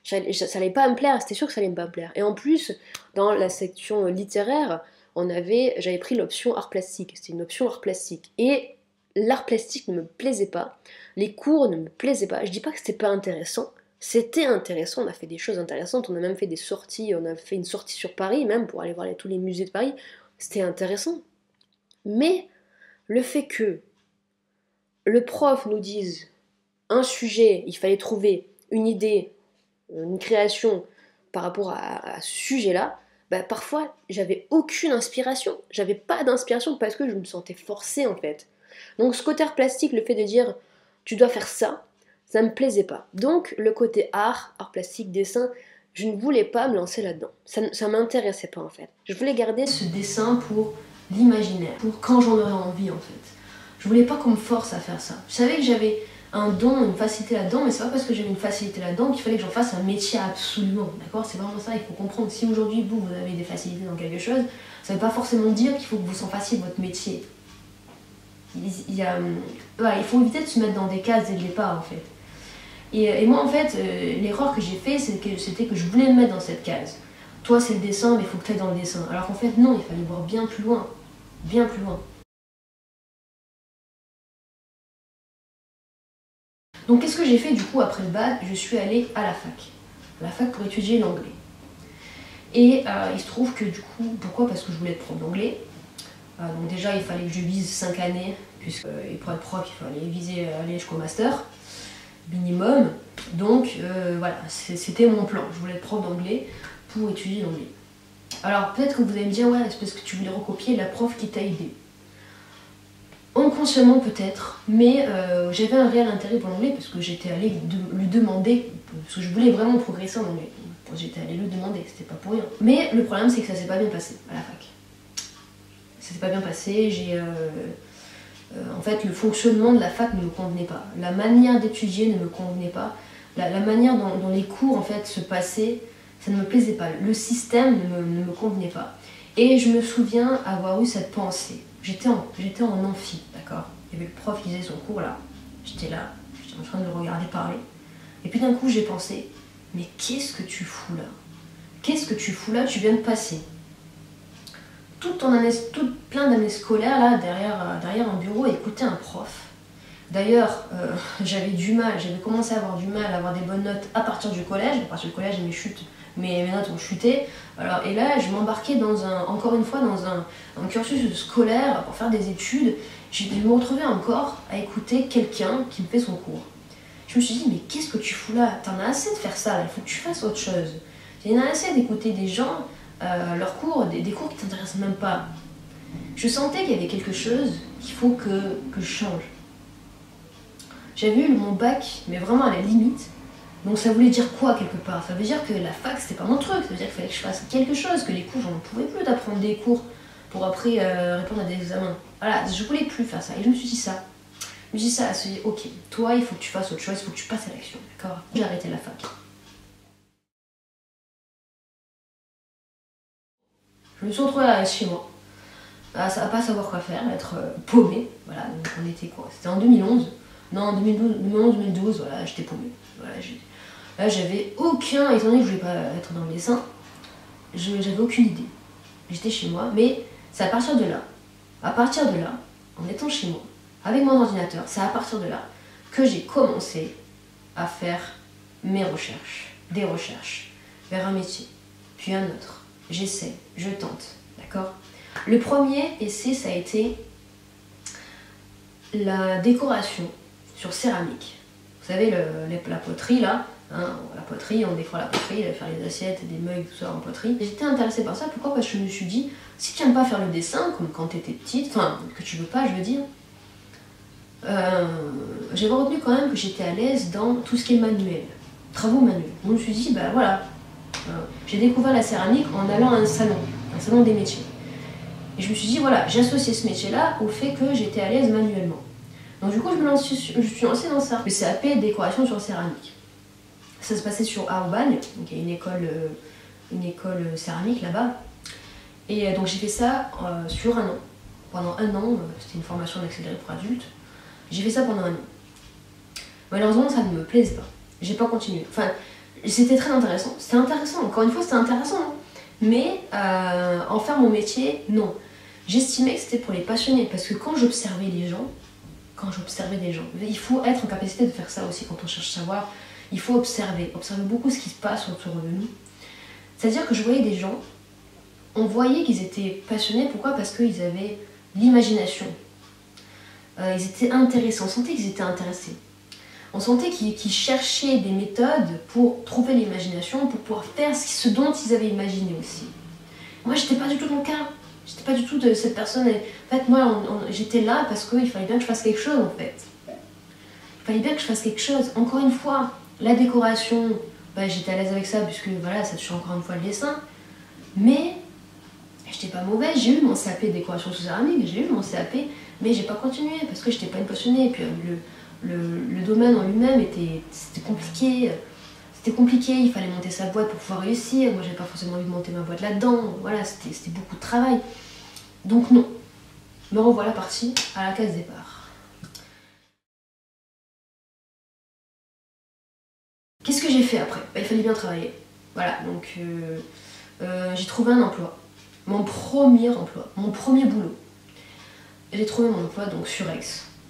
A: Ça allait pas me plaire, c'était sûr que ça allait pas me plaire. Et en plus, dans la section littéraire, j'avais pris l'option art plastique. C'était une option art plastique. Et l'art plastique ne me plaisait pas, les cours ne me plaisaient pas. Je dis pas que c'était pas intéressant, c'était intéressant, on a fait des choses intéressantes, on a même fait des sorties, on a fait une sortie sur Paris même pour aller voir tous les musées de Paris, c'était intéressant. Mais le fait que le prof nous dise un sujet, il fallait trouver une idée, une création par rapport à ce sujet-là, bah parfois j'avais aucune inspiration, j'avais pas d'inspiration parce que je me sentais forcée en fait. Donc ce côté art plastique, le fait de dire tu dois faire ça, ça me plaisait pas. Donc le côté art plastique, dessin, je ne voulais pas me lancer là-dedans. Ça m'intéressait pas en fait. Je voulais garder ce dessin pour l'imaginaire, pour quand j'en aurais envie en fait. Je voulais pas qu'on me force à faire ça. Je savais que j'avais un don, une facilité là-dedans, mais c'est pas parce que j'avais une facilité là-dedans qu'il fallait que j'en fasse un métier absolument, d'accord? C'est vraiment ça, il faut comprendre. Si aujourd'hui vous avez des facilités dans quelque chose, ça veut pas forcément dire qu'il faut que vous en fassiez votre métier. Voilà, il faut éviter de se mettre dans des cases dès le départ en fait. Et moi en fait, l'erreur que j'ai fait, c'était que je voulais me mettre dans cette case. Toi c'est le dessin, mais il faut que tu ailles dans le dessin. Alors qu'en fait non, il fallait voir bien plus loin. Bien plus loin. Donc qu'est-ce que j'ai fait du coup après le bac? Je suis allée à la fac. À la fac pour étudier l'anglais. Et il se trouve que du coup, pourquoi? Parce que je voulais être prof d'anglais. Donc déjà il fallait que je vise 5 années, puisque pour être prof il fallait viser aller jusqu'au master minimum. Donc voilà, c'était mon plan. Je voulais être prof d'anglais pour étudier l'anglais. Alors peut-être que vous allez me dire, ouais, c'est parce que tu voulais recopier la prof qui t'a aidé. Inconsciemment peut-être, mais j'avais un réel intérêt pour l'anglais parce que j'étais allée lui demander, parce que je voulais vraiment progresser en anglais. J'étais allée lui demander, c'était pas pour rien. Mais le problème c'est que ça s'est pas bien passé à la fac. Ça s'est pas bien passé, en fait le fonctionnement de la fac ne me convenait pas. La manière d'étudier ne me convenait pas. La manière dont les cours en fait se passaient, ça ne me plaisait pas. Le système ne me convenait pas. Et je me souviens avoir eu cette pensée. J'étais en amphi, d'accord? Il y avait le prof qui faisait son cours là. J'étais là, j'étais en train de le regarder parler. Et puis d'un coup j'ai pensé, mais qu'est-ce que tu fous là? Qu'est-ce que tu fous là? Tu viens de passer plein d'années scolaires là derrière un bureau à écouter un prof. D'ailleurs, j'avais commencé à avoir du mal à avoir des bonnes notes à partir du collège. À partir du collège, mes notes ont chuté. Alors, et là, je m'embarquais encore une fois dans un cursus scolaire pour faire des études. Je me retrouvais encore à écouter quelqu'un qui me fait son cours. Je me suis dit, mais qu'est-ce que tu fous là? T'en as assez de faire ça, là. Il faut que tu fasses autre chose. Il y en a assez d'écouter des gens, leurs cours, des cours qui t'intéressent même pas. Je sentais qu'il y avait quelque chose qu'il faut que je change. J'avais eu mon bac, mais vraiment à la limite. Donc ça voulait dire quoi quelque part? Ça veut dire que la fac c'était pas mon truc, ça veut dire qu'il fallait que je fasse quelque chose, que les cours j'en pouvais plus d'apprendre des cours pour après répondre à des examens. Voilà, je voulais plus faire ça. Et je me suis dit ça. Je me suis dit ça, je me suis dit ok, toi il faut que tu fasses autre chose, il faut que tu passes à l'action, d'accord? J'ai arrêté la fac. Je me suis retrouvée chez moi, à pas savoir quoi faire, être paumée. Voilà, donc on était quoi? C'était en 2011. Non, en 2011-2012, voilà, j'étais paumée. Voilà, là, j'avais aucun, étant donné que je voulais pas être dans le dessin, j'avais aucune idée. J'étais chez moi, mais c'est à partir de là, en étant chez moi, avec mon ordinateur, c'est à partir de là que j'ai commencé à faire des recherches vers un métier, puis un autre. J'essaie, je tente, d'accord? Le premier essai, ça a été la décoration sur céramique. Vous savez, la poterie là, hein, la poterie, on décore la poterie, faire les assiettes, des mugs, tout ça en poterie. J'étais intéressée par ça, pourquoi? Parce que je me suis dit, si tu n'aimes pas faire le dessin, comme quand tu étais petite, enfin, que tu veux pas, je veux dire, j'avais retenu quand même que j'étais à l'aise dans tout ce qui est manuel, travaux manuels. Donc je me suis dit, bah voilà, j'ai découvert la céramique en allant à un salon des métiers. Et je me suis dit, voilà, j'associais ce métier-là au fait que j'étais à l'aise manuellement. Donc du coup, je suis lancée dans ça. Le CAP décoration sur céramique. Ça se passait sur Aubagne, donc il y a une école céramique là-bas. Et donc j'ai fait ça sur un an. Pendant un an, c'était une formation d'accéléré pour adultes. J'ai fait ça pendant un an. Malheureusement, ça ne me plaisait pas. J'ai pas continué. Enfin, c'était très intéressant. C'était intéressant, encore une fois, c'était intéressant. Hein. Mais en faire mon métier, non. J'estimais que c'était pour les passionnés, parce que quand j'observais des gens, il faut être en capacité de faire ça aussi quand on cherche à savoir. Il faut observer beaucoup ce qui se passe autour de nous. C'est-à-dire que je voyais des gens, on voyait qu'ils étaient passionnés. Pourquoi? Parce qu'ils avaient l'imagination. Ils étaient intéressés, on sentait qu'ils étaient intéressés. On sentait qu'ils cherchaient des méthodes pour trouver l'imagination, pour pouvoir faire ce dont ils avaient imaginé aussi. Moi, j'étais pas du tout dans le cas. J'étais pas du tout de cette personne. En fait, moi, j'étais là parce qu'il fallait bien que je fasse quelque chose, en fait. Il fallait bien que je fasse quelque chose. Encore une fois, la décoration, bah, j'étais à l'aise avec ça, puisque voilà, ça touche encore une fois le dessin. Mais j'étais pas mauvaise. J'ai eu mon CAP décoration sous céramique, j'ai eu mon CAP, mais j'ai pas continué parce que j'étais pas une passionnée. Et puis le domaine en lui-même c'était compliqué. C'était compliqué, il fallait monter sa boîte pour pouvoir réussir. Moi, j'avais pas forcément envie de monter ma boîte là-dedans. Voilà, c'était beaucoup de travail. Donc non. Me revoilà partie à la case départ. Qu'est-ce que j'ai fait après? Il fallait bien travailler. Voilà, donc j'ai trouvé un emploi. Mon premier emploi, mon premier boulot. J'ai trouvé mon emploi donc sur Aix.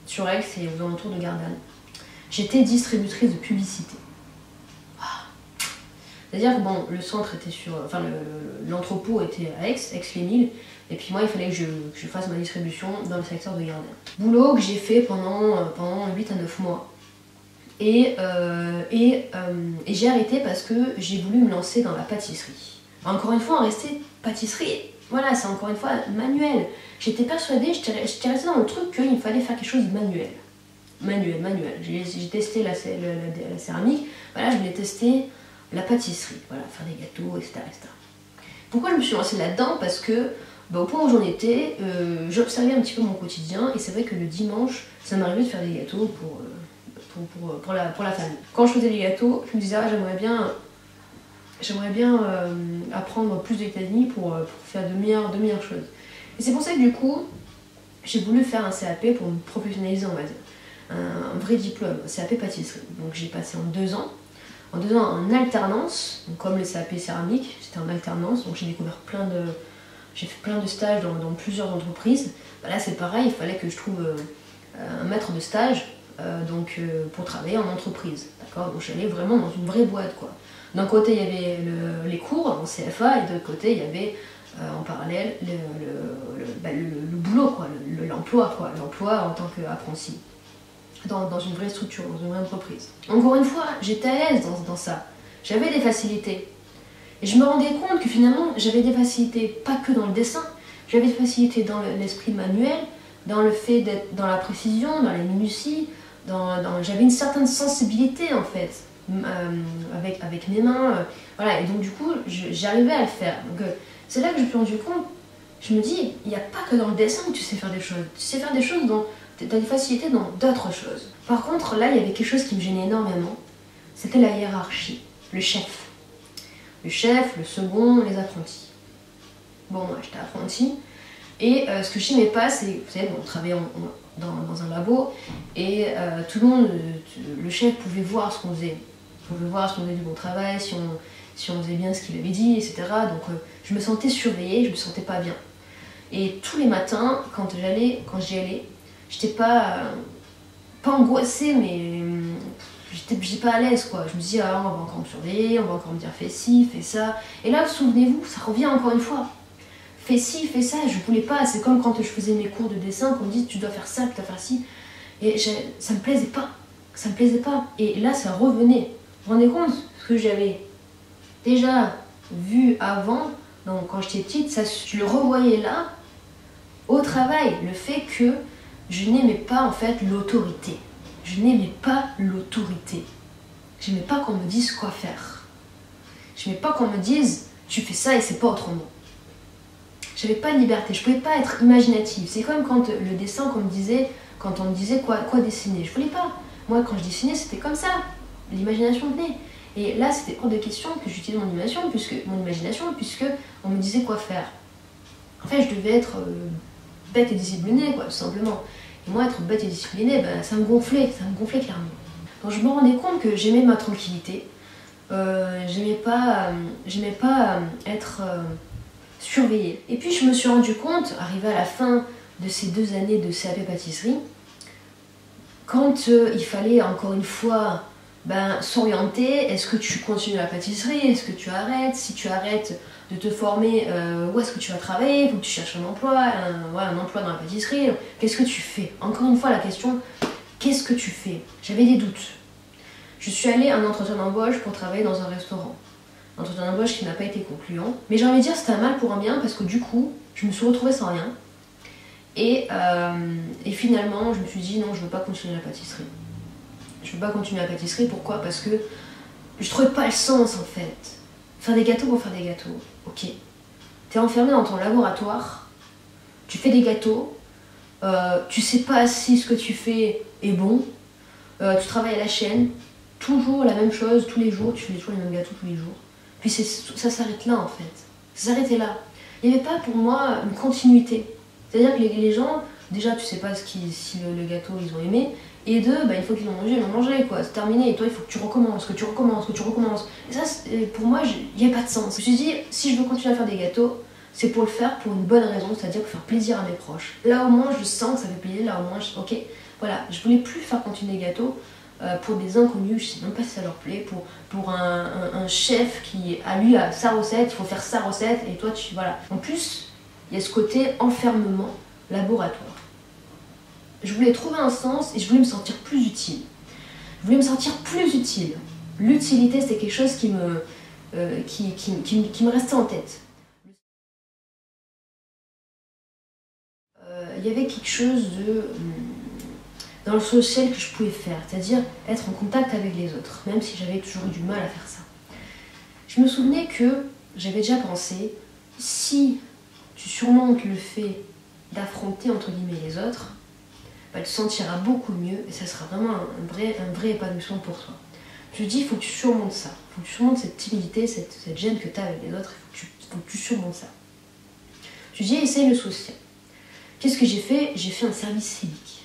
A: Sur Aix et aux alentours de Gardanne. J'étais distributrice de publicité. C'est-à-dire que bon, le centre était sur. Enfin, l'entrepôt était à Aix, Aix-les-Milles, et puis moi il fallait que je fasse ma distribution dans le secteur de Gardanne. Boulot que j'ai fait pendant 8 à 9 mois. Et j'ai arrêté parce que j'ai voulu me lancer dans la pâtisserie. Encore une fois, en rester pâtisserie, voilà, c'est encore une fois manuel. J'étais persuadée, j'étais restée dans le truc qu'il fallait faire quelque chose de manuel. Manuel. J'ai testé la céramique, voilà, je voulais tester la pâtisserie, voilà, faire des gâteaux, etc. Pourquoi je me suis lancée là-dedans? Parce que, au point où j'en étais, j'observais un petit peu mon quotidien, et c'est vrai que le dimanche, ça m'arrivait de faire des gâteaux pour la famille. Quand je faisais les gâteaux, je me disais, ah, j'aimerais bien apprendre plus de l'italien pour faire de meilleures choses. Et c'est pour ça que du coup, j'ai voulu faire un CAP pour me professionnaliser, on va dire. Un vrai diplôme, CAP pâtisserie. Donc j'ai passé en 2 ans. En 2 ans en alternance, donc comme le CAP céramique, c'était en alternance, donc j'ai fait plein de stages dans plusieurs entreprises. Là c'est pareil, il fallait que je trouve un maître de stage pour travailler en entreprise. D'accord, donc j'allais vraiment dans une vraie boîte, quoi. D'un côté il y avait les cours en CFA, et de l'autre côté il y avait en parallèle le boulot, quoi, l'emploi en tant qu'apprenti. Dans une vraie structure, dans une vraie entreprise. Encore une fois, j'étais à l'aise dans ça. J'avais des facilités. Et je me rendais compte que finalement, j'avais des facilités pas que dans le dessin, j'avais des facilités dans l'esprit manuel, dans le fait d'être dans la précision, dans la minutie, j'avais une certaine sensibilité en fait, avec mes mains. Voilà, et donc du coup, j'arrivais à le faire. Donc c'est là que je me suis rendu compte, je me dis, il n'y a pas que dans le dessin que tu sais faire des choses. Tu sais faire des choses t'as des facilités dans d'autres choses. Par contre, là, il y avait quelque chose qui me gênait énormément. C'était la hiérarchie, le chef. Le chef, le second, les apprentis. Bon, moi, j'étais apprenti. Et ce que je n'aimais pas, c'est, vous savez, on travaillait dans un labo, et tout le monde, le chef pouvait voir ce qu'on faisait. Il pouvait voir si on faisait du bon travail, si on faisait bien ce qu'il avait dit, etc. Donc, je me sentais surveillée, je me sentais pas bien. Et tous les matins, quand j'y allais, j'étais pas angoissée, mais j'étais pas à l'aise, quoi. Je me disais, ah, on va encore me surveiller, on va encore me dire fais ci, fais ça. Et là, souvenez-vous, ça revient encore une fois. Fais ci, fais ça, je voulais pas. C'est comme quand je faisais mes cours de dessin, qu'on me dit tu dois faire ça, tu dois faire ci. Et ça me plaisait pas. Ça me plaisait pas. Et là, ça revenait. Vous vous rendez compte ce que j'avais déjà vu avant, donc quand j'étais petite, ça, je le revoyais là, au travail. Le fait que je n'aimais pas en fait l'autorité. Je n'aimais pas l'autorité. J'aimais pas qu'on me dise quoi faire. J'aimais pas qu'on me dise tu fais ça et c'est pas autrement. J'avais pas de liberté, je pouvais pas être imaginative. C'est comme quand le dessin quand on me disait quoi dessiner. Je voulais pas. Moi quand je dessinais c'était comme ça. L'imagination venait. Et là c'était hors de question que j'utilisais mon imagination puisque on me disait quoi faire. En fait je devais être bête et disciplinée, quoi, tout simplement. Et moi, être bête et disciplinée, ça me gonflait clairement. Donc je me rendais compte que j'aimais ma tranquillité, j'aimais pas être surveillée. Et puis je me suis rendu compte, arrivé à la fin de ces 2 années de CAP pâtisserie, quand il fallait encore une fois s'orienter, est-ce que tu continues la pâtisserie, est-ce que tu arrêtes, si tu arrêtes de te former, où est-ce que tu vas travailler, il faut que tu cherches un emploi, un emploi dans la pâtisserie, qu'est-ce que tu fais? Encore une fois la question, qu'est-ce que tu fais? J'avais des doutes. Je suis allée à un entretien d'embauche pour travailler dans un restaurant. Un entretien d'embauche qui n'a pas été concluant, mais j'ai envie de dire c'était un mal pour un bien parce que du coup, je me suis retrouvée sans rien. Et finalement, je me suis dit non, je veux pas continuer la pâtisserie. Je veux pas continuer la pâtisserie, pourquoi? Parce que je trouvais pas le sens en fait. Faire des gâteaux pour faire des gâteaux, ok. T'es enfermé dans ton laboratoire, tu fais des gâteaux, tu sais pas si ce que tu fais est bon, tu travailles à la chaîne, toujours la même chose, tous les jours, tu fais toujours les mêmes gâteaux tous les jours. Puis ça s'arrête là en fait, ça s'arrêtait là. Il n'y avait pas pour moi une continuité. C'est-à-dire que les gens, déjà tu sais pas si le gâteau ils ont aimé, et deux, bah, une fois qu'ils l'ont mangé, ils l'ont mangé quoi, c'est terminé, et toi il faut que tu recommences, que tu recommences, que tu recommences. Et ça, pour moi, il n'y a pas de sens. Je me suis dit, si je veux continuer à faire des gâteaux, c'est pour le faire pour une bonne raison, c'est-à-dire pour faire plaisir à mes proches. Là au moins je sens que ça fait plaisir, là au moins ok, voilà, je voulais plus faire continuer des gâteaux pour des inconnus, je sais même pas si ça leur plaît, pour un chef qui a lui a sa recette, il faut faire sa recette, et toi tu, voilà. En plus, il y a ce côté enfermement, laboratoire. Je voulais trouver un sens et je voulais me sentir plus utile. Je voulais me sentir plus utile. L'utilité, c'était quelque chose qui me restait en tête. Il y avait quelque chose dans le social que je pouvais faire, c'est-à-dire être en contact avec les autres, même si j'avais toujours eu du mal à faire ça. Je me souvenais que j'avais déjà pensé, si tu surmontes le fait d'affronter entre guillemets les autres, bah, tu te sentiras beaucoup mieux et ça sera vraiment un vrai épanouissement pour toi. Je me dis, il faut que tu surmontes ça, il faut que tu surmontes cette timidité, cette gêne que tu as avec les autres, il faut que tu surmontes ça. Je me dis, essaye le social. Qu'est-ce que j'ai fait? J'ai fait un service civique.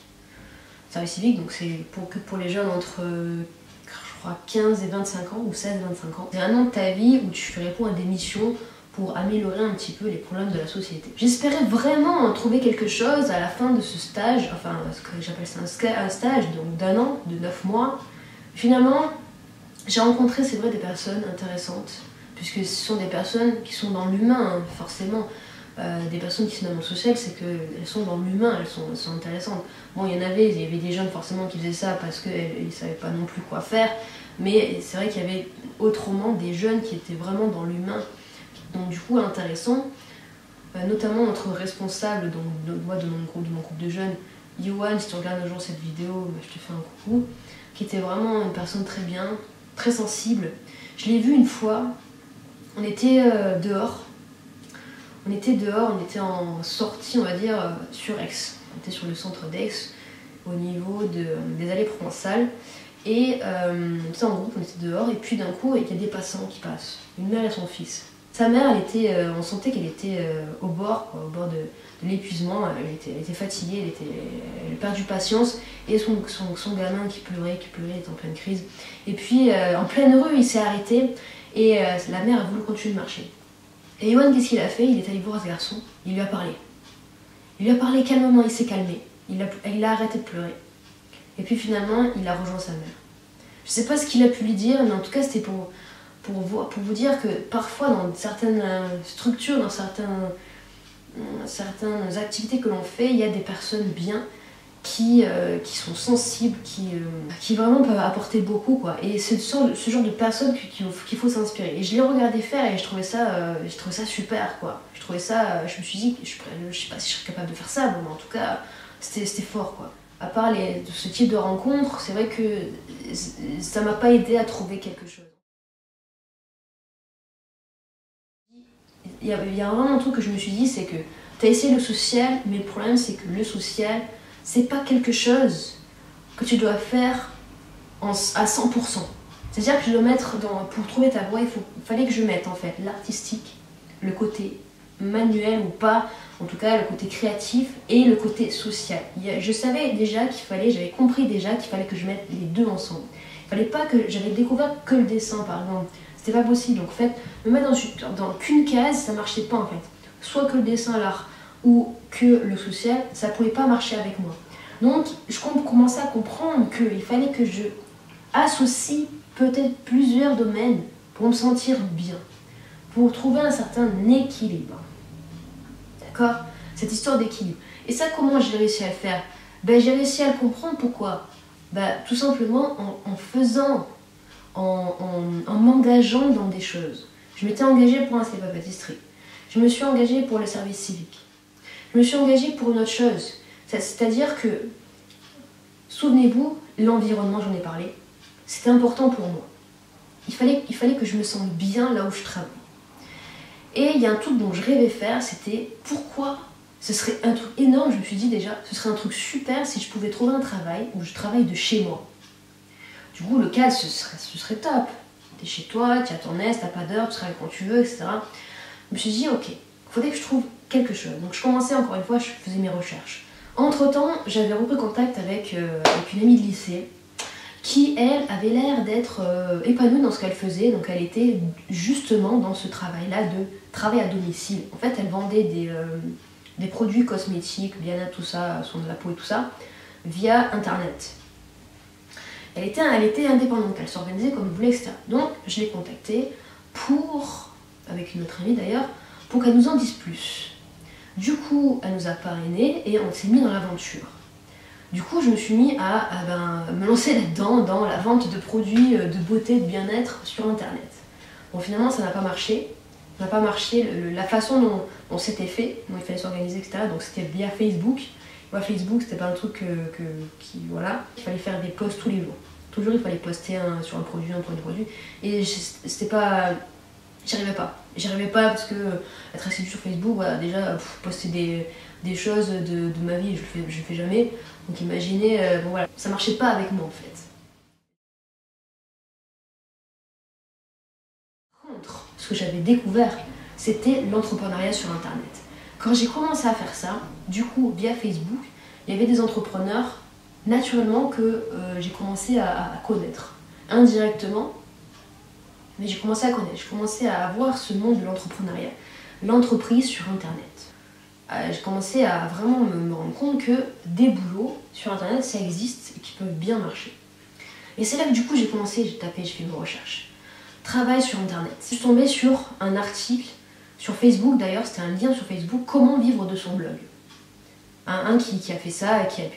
A: Service civique, donc c'est pour les jeunes entre je crois 15 et 25 ans ou 16 et 25 ans. C'est un an de ta vie où tu réponds à des missions pour améliorer un petit peu les problèmes de la société. J'espérais vraiment trouver quelque chose à la fin de ce stage, enfin ce que j'appelle ça un stage d'un an, de 9 mois. Finalement, j'ai rencontré, c'est vrai, des personnes intéressantes, puisque ce sont des personnes qui sont dans l'humain, hein, forcément. Des personnes qui sont dans le social, c'est qu'elles sont dans l'humain, elles sont intéressantes. Bon, il y avait des jeunes forcément qui faisaient ça parce qu'ils ne savaient pas non plus quoi faire, mais c'est vrai qu'il y avait autrement des jeunes qui étaient vraiment dans l'humain, donc du coup intéressant, notamment notre responsable de mon groupe de jeunes, Yohan, si tu regardes un jour cette vidéo, bah, je te fais un coucou, qui était vraiment une personne très bien, très sensible. Je l'ai vu une fois, on était dehors. On était en sortie, on va dire, sur Aix. On était sur le centre d'Aix, au niveau des allées provençales. Et on était en groupe, on était dehors, et puis d'un coup, il y a des passants qui passent. Une mère et son fils. Sa mère, on sentait qu'elle était au bord de l'épuisement. Elle était fatiguée, elle perdu patience. Et son gamin qui pleurait, il était en pleine crise. Et puis, en pleine rue, il s'est arrêté, et la mère a voulu continuer de marcher. Et Yohan, qu'est-ce qu'il a fait? Il est allé voir ce garçon, il lui a parlé. Il lui a parlé calmement, il s'est calmé. Il a arrêté de pleurer. Et puis finalement, il a rejoint sa mère. Je sais pas ce qu'il a pu lui dire, mais en tout cas, c'était pour vous dire que parfois, dans certaines structures, dans certaines activités que l'on fait, il y a des personnes bien qui sont sensibles, qui vraiment peuvent apporter beaucoup, quoi. Et c'est ce genre de personnes qu'il faut s'inspirer. Et je l'ai regardé faire et je trouvais ça super, quoi. Je me suis dit, je sais pas si je serais capable de faire ça, mais en tout cas, c'était fort, quoi. À part ce type de rencontres, c'est vrai que ça m'a pas aidé à trouver quelque chose. Il y a vraiment un truc que je me suis dit, c'est que t'as essayé le social, mais le problème c'est que le social, c'est pas quelque chose que tu dois faire à 100%. C'est-à-dire que je dois mettre pour trouver ta voie, il fallait que je mette en fait l'artistique, le côté manuel ou pas, en tout cas le côté créatif et le côté social. Je savais déjà j'avais compris déjà qu'il fallait que je mette les deux ensemble. Il fallait pas que j'avais découvert que le dessin par exemple. C'était pas possible. Donc en fait, me mettre dans qu'une case, ça marchait pas en fait. Soit que le dessin, l'art ou que le social, ça pouvait pas marcher avec moi. Donc je commençais à comprendre qu'il fallait que je associe peut-être plusieurs domaines pour me sentir bien, pour trouver un certain équilibre. D'accord? Cette histoire d'équilibre. Et ça, comment j'ai réussi à le faire? J'ai réussi à le comprendre. Pourquoi? Tout simplement en faisant, en m'engageant dans des choses. Je m'étais engagée pour un CEPA pâtisserie. Je me suis engagée pour le service civique. Je me suis engagée pour une autre chose. C'est-à-dire que, souvenez-vous, l'environnement, j'en ai parlé, c'était important pour moi. Il fallait que je me sente bien là où je travaille. Et il y a un truc dont je rêvais faire, c'était pourquoi ce serait un truc énorme, je me suis dit déjà, ce serait un truc super si je pouvais trouver un travail où je travaille de chez moi. Du coup, le cadre, ce serait top. T'es chez toi, tu as ton aise, t'as pas d'heure, tu travailles quand tu veux, etc. Je me suis dit, ok, il faudrait que je trouve quelque chose. Donc je commençais, encore une fois, je faisais mes recherches. Entre-temps, j'avais repris contact avec une amie de lycée qui, elle, avait l'air d'être épanouie dans ce qu'elle faisait. Donc elle était justement dans ce travail-là de travail à domicile. En fait, elle vendait des produits cosmétiques, bien-être, tout ça, soin de la peau et tout ça, via Internet. Elle était indépendante, elle s'organisait comme elle voulait, etc. Donc je l'ai contactée avec une autre amie d'ailleurs, pour qu'elle nous en dise plus. Du coup, elle nous a parrainés et on s'est mis dans l'aventure. Du coup, je me suis mis à me lancer là-dedans, dans la vente de produits de beauté, de bien-être sur Internet. Bon, finalement, ça n'a pas marché. Ça n'a pas marché la façon dont c'était fait, dont il fallait s'organiser, etc. Donc c'était via Facebook. Facebook, c'était pas un truc voilà, il fallait faire des posts tous les jours. Toujours, il fallait poster sur un produit. Et c'était pas... J'y arrivais pas parce que être assis sur Facebook, voilà, déjà, poster des choses de ma vie, je le fais jamais. Donc imaginez, bon voilà, ça marchait pas avec moi en fait. Par contre, ce que j'avais découvert, c'était l'entrepreneuriat sur Internet. Quand j'ai commencé à faire ça, du coup, via Facebook, il y avait des entrepreneurs, naturellement, que j'ai commencé à connaître. Indirectement, mais j'ai commencé à connaître. J'ai commencé à voir ce monde de l'entrepreneuriat, l'entreprise sur Internet. J'ai commencé à vraiment me rendre compte que des boulots sur Internet, ça existe et qui peuvent bien marcher. Et c'est là que du coup j'ai fait mes recherches. Travail sur Internet. Je suis tombée sur un article sur Facebook, d'ailleurs, c'était un lien sur Facebook, comment vivre de son blog. Un qui a fait ça et qui avait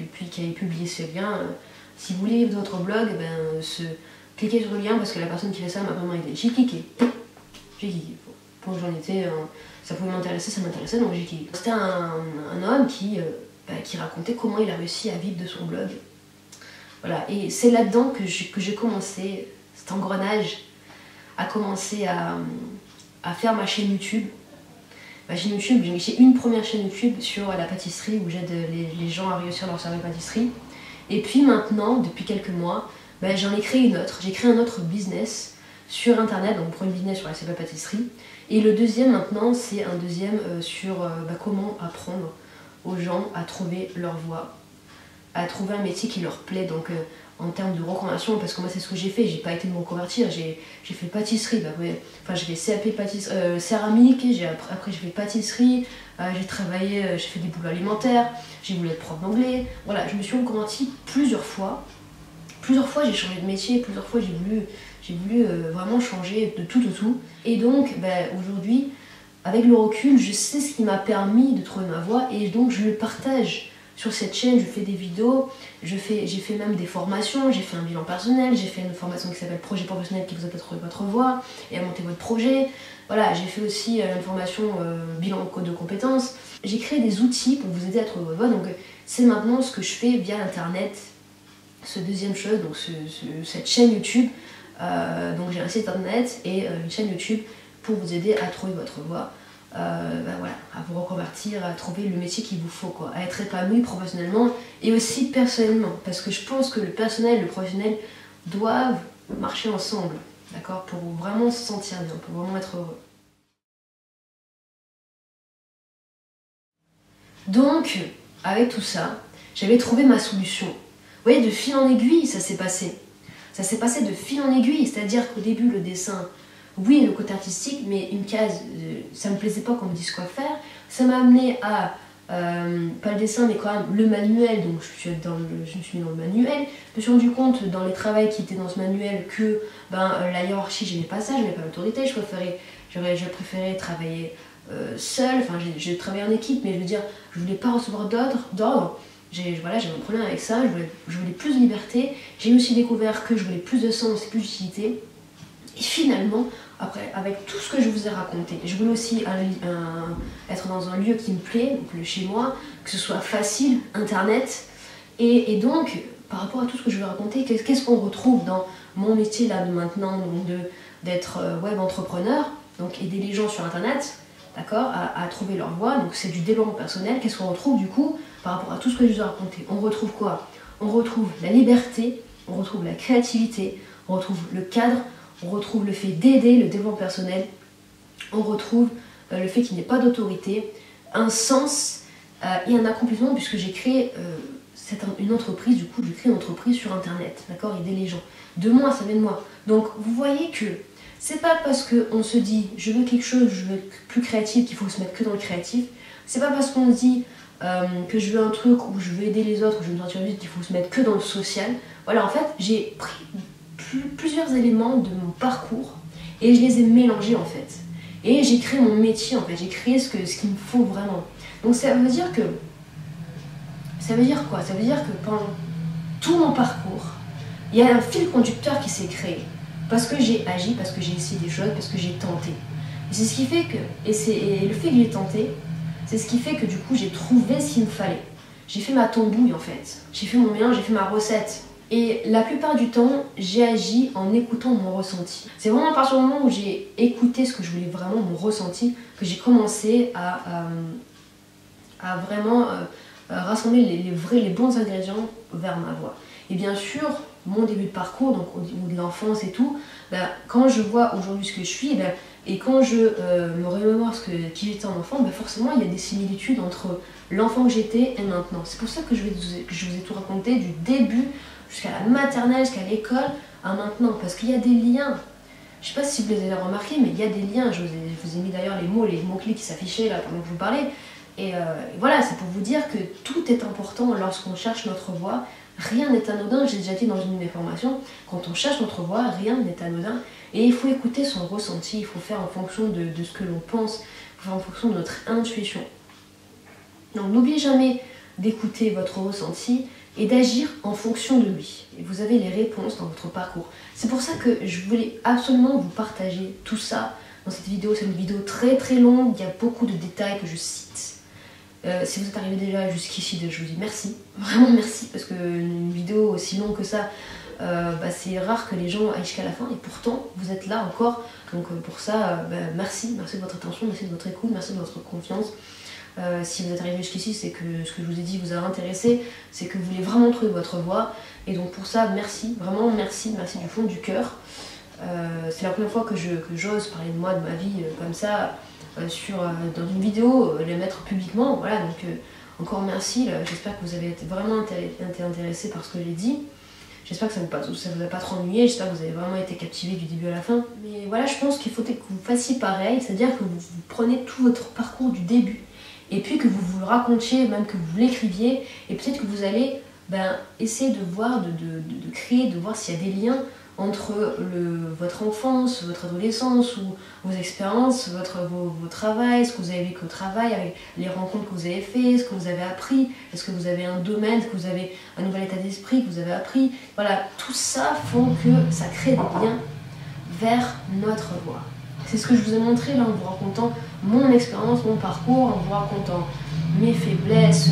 A: publié ce lien. Si vous voulez vivre de votre blog, cliquez sur le lien parce que la personne qui fait ça m'a vraiment aidé. J'ai cliqué. Pour que j'en étais, ça pouvait m'intéresser, ça m'intéressait, donc j'ai cliqué. C'était un homme qui racontait comment il a réussi à vivre de son blog. Voilà, et c'est là-dedans que j'ai commencé, cet engrenage a commencé à faire ma chaîne YouTube. Ma chaîne YouTube, j'ai une première chaîne YouTube sur la pâtisserie où j'aide les gens à réussir leur service de pâtisserie. Et puis maintenant, depuis quelques mois, j'en ai créé une autre. J'ai créé un autre business sur Internet, donc premier business sur la service de pâtisserie. Et le deuxième maintenant, c'est un deuxième sur comment apprendre aux gens à trouver leur voie, à trouver un métier qui leur plaît. Donc en termes de reconversion, parce que moi c'est ce que j'ai fait, j'ai pas été de me reconvertir, j'ai fait pâtisserie, j'ai fait CAP céramique, après j'ai fait pâtisserie, j'ai travaillé, j'ai fait des boulots alimentaires, j'ai voulu être prof d'anglais, voilà, je me suis reconvertie plusieurs fois j'ai changé de métier, plusieurs fois j'ai voulu vraiment changer de tout au tout, et donc aujourd'hui, avec le recul, je sais ce qui m'a permis de trouver ma voie, et donc je le partage sur cette chaîne. Je fais des vidéos, j'ai fait même des formations, j'ai fait un bilan personnel, j'ai fait une formation qui s'appelle Projet professionnel qui vous aide à trouver votre voie et à monter votre projet. Voilà, j'ai fait aussi une formation bilan de compétences. J'ai créé des outils pour vous aider à trouver votre voie, donc c'est maintenant ce que je fais via Internet, ce deuxième chose, donc cette chaîne YouTube. Donc j'ai un site Internet et une chaîne YouTube pour vous aider à trouver votre voie. Voilà, à vous reconvertir, à trouver le métier qu'il vous faut, quoi, à être épanoui professionnellement et aussi personnellement, parce que je pense que le personnel et le professionnel doivent marcher ensemble, d'accord, pour vraiment se sentir bien, pour vraiment être heureux. Donc, avec tout ça, j'avais trouvé ma solution. Vous voyez, de fil en aiguille, ça s'est passé. Ça s'est passé de fil en aiguille, c'est-à-dire qu'au début, le dessin, oui, le côté artistique, mais une case, ça me plaisait pas qu'on me dise quoi faire. Ça m'a amené à, pas le dessin, mais quand même le manuel, donc je me suis mis dans le manuel. Je me suis rendu compte dans les travaux qui étaient dans ce manuel que la hiérarchie, j'aimais pas ça, j'aimais pas l'autorité, je préférais travailler seule, enfin j'ai travaillé en équipe, mais je veux dire, je voulais pas recevoir d'ordre. J'avais un problème avec ça, je voulais plus de liberté. J'ai aussi découvert que je voulais plus de sens et plus d'utilité. Et finalement, après, avec tout ce que je vous ai raconté, je voulais aussi être dans un lieu qui me plaît, donc le chez moi, que ce soit facile, Internet. Et donc, par rapport à tout ce que je vous ai raconté, qu'est-ce qu'on retrouve dans mon métier là de maintenant, d'être web entrepreneur, donc aider les gens sur Internet, d'accord, à trouver leur voie, donc c'est du développement personnel. Qu'est-ce qu'on retrouve du coup par rapport à tout ce que je vous ai raconté? On retrouve quoi? On retrouve la liberté, on retrouve la créativité, on retrouve le cadre, on retrouve le fait d'aider le développement personnel, on retrouve le fait qu'il n'y ait pas d'autorité, un sens et un accomplissement puisque j'ai créé une entreprise, du coup je crée une entreprise sur internet, d'accord, aider les gens. De moi, ça vient de moi. Donc vous voyez que c'est pas parce qu'on se dit je veux quelque chose, je veux être plus créatif qu'il faut se mettre que dans le créatif. C'est pas parce qu'on se dit que je veux un truc où je veux aider les autres, où je veux me sentir vite, qu'il faut se mettre que dans le social. Voilà, en fait, j'ai pris plusieurs éléments de mon parcours et je les ai mélangés en fait. Et j'ai créé mon métier en fait, j'ai créé ce qu'il me faut vraiment. Donc ça veut dire que... Ça veut dire quoi? Ça veut dire que pendant tout mon parcours, il y a un fil conducteur qui s'est créé. Parce que j'ai agi, parce que j'ai essayé des choses, parce que j'ai tenté. Et c'est ce qui fait que... Et le fait que j'ai tenté, c'est ce qui fait que du coup j'ai trouvé ce qu'il me fallait. J'ai fait ma tambouille en fait. J'ai fait mon mélange, j'ai fait ma recette. Et la plupart du temps, j'ai agi en écoutant mon ressenti. C'est vraiment à partir du moment où j'ai écouté ce que je voulais vraiment, mon ressenti, que j'ai commencé à vraiment rassembler les bons ingrédients vers ma voix. Et bien sûr, mon début de parcours, donc au niveau de l'enfance et tout, quand je vois aujourd'hui ce que je suis, et quand je me remémore qui j'étais en enfant, forcément il y a des similitudes entre l'enfant que j'étais et maintenant. C'est pour ça que je vous ai tout raconté du début jusqu'à la maternelle, jusqu'à l'école, à maintenant, parce qu'il y a des liens. Je sais pas si vous les avez remarqués, mais il y a des liens. Je vous ai mis d'ailleurs les mots-clés qui s'affichaient là pendant que je vous parlais. Et voilà, c'est pour vous dire que tout est important lorsqu'on cherche notre voie. Rien n'est anodin, j'ai déjà dit dans une de mes formations, quand on cherche notre voie, rien n'est anodin. Et il faut écouter son ressenti, il faut faire en fonction de ce que l'on pense, il faut faire en fonction de notre intuition. Donc n'oubliez jamais d'écouter votre ressenti et d'agir en fonction de lui. Et vous avez les réponses dans votre parcours. C'est pour ça que je voulais absolument vous partager tout ça dans cette vidéo. C'est une vidéo très très longue, il y a beaucoup de détails que je cite. Si vous êtes arrivé déjà jusqu'ici, je vous dis merci, vraiment merci, parce qu'une vidéo aussi longue que ça, c'est rare que les gens aillent jusqu'à la fin, et pourtant vous êtes là encore. Donc pour ça, merci de votre attention, merci de votre écoute, merci de votre confiance. Si vous êtes arrivé jusqu'ici, c'est que ce que je vous ai dit vous a intéressé, c'est que vous voulez vraiment trouver votre voie. Et donc pour ça, merci, vraiment merci du fond du cœur. C'est la première fois que j'ose parler de moi, de ma vie comme ça, dans une vidéo, les mettre publiquement. Voilà, donc encore merci. J'espère que vous avez vraiment été intéressé par ce que j'ai dit. J'espère que ça ne vous a pas trop ennuyé, j'espère que vous avez vraiment été captivé du début à la fin. Mais voilà, je pense qu'il faut que vous fassiez pareil, c'est-à-dire que vous prenez tout votre parcours du début, et puis que vous le racontiez, même que vous l'écriviez, et peut-être que vous allez essayer de voir, de créer, de voir s'il y a des liens entre votre enfance, votre adolescence, ou vos expériences, vos travails, ce que vous avez vécu au travail, avec les rencontres que vous avez faites, ce que vous avez appris, est-ce que vous avez un domaine, est-ce que vous avez un nouvel état d'esprit que vous avez appris. Voilà, tout ça font que ça crée des liens vers notre voie. C'est ce que je vous ai montré là en vous racontant mon expérience, mon parcours, en vous racontant mes faiblesses,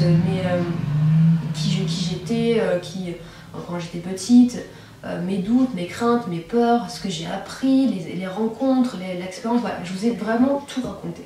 A: qui j'étais, quand j'étais petite, mes doutes, mes craintes, mes peurs, ce que j'ai appris, les rencontres, l'expérience. Voilà, je vous ai vraiment tout raconté.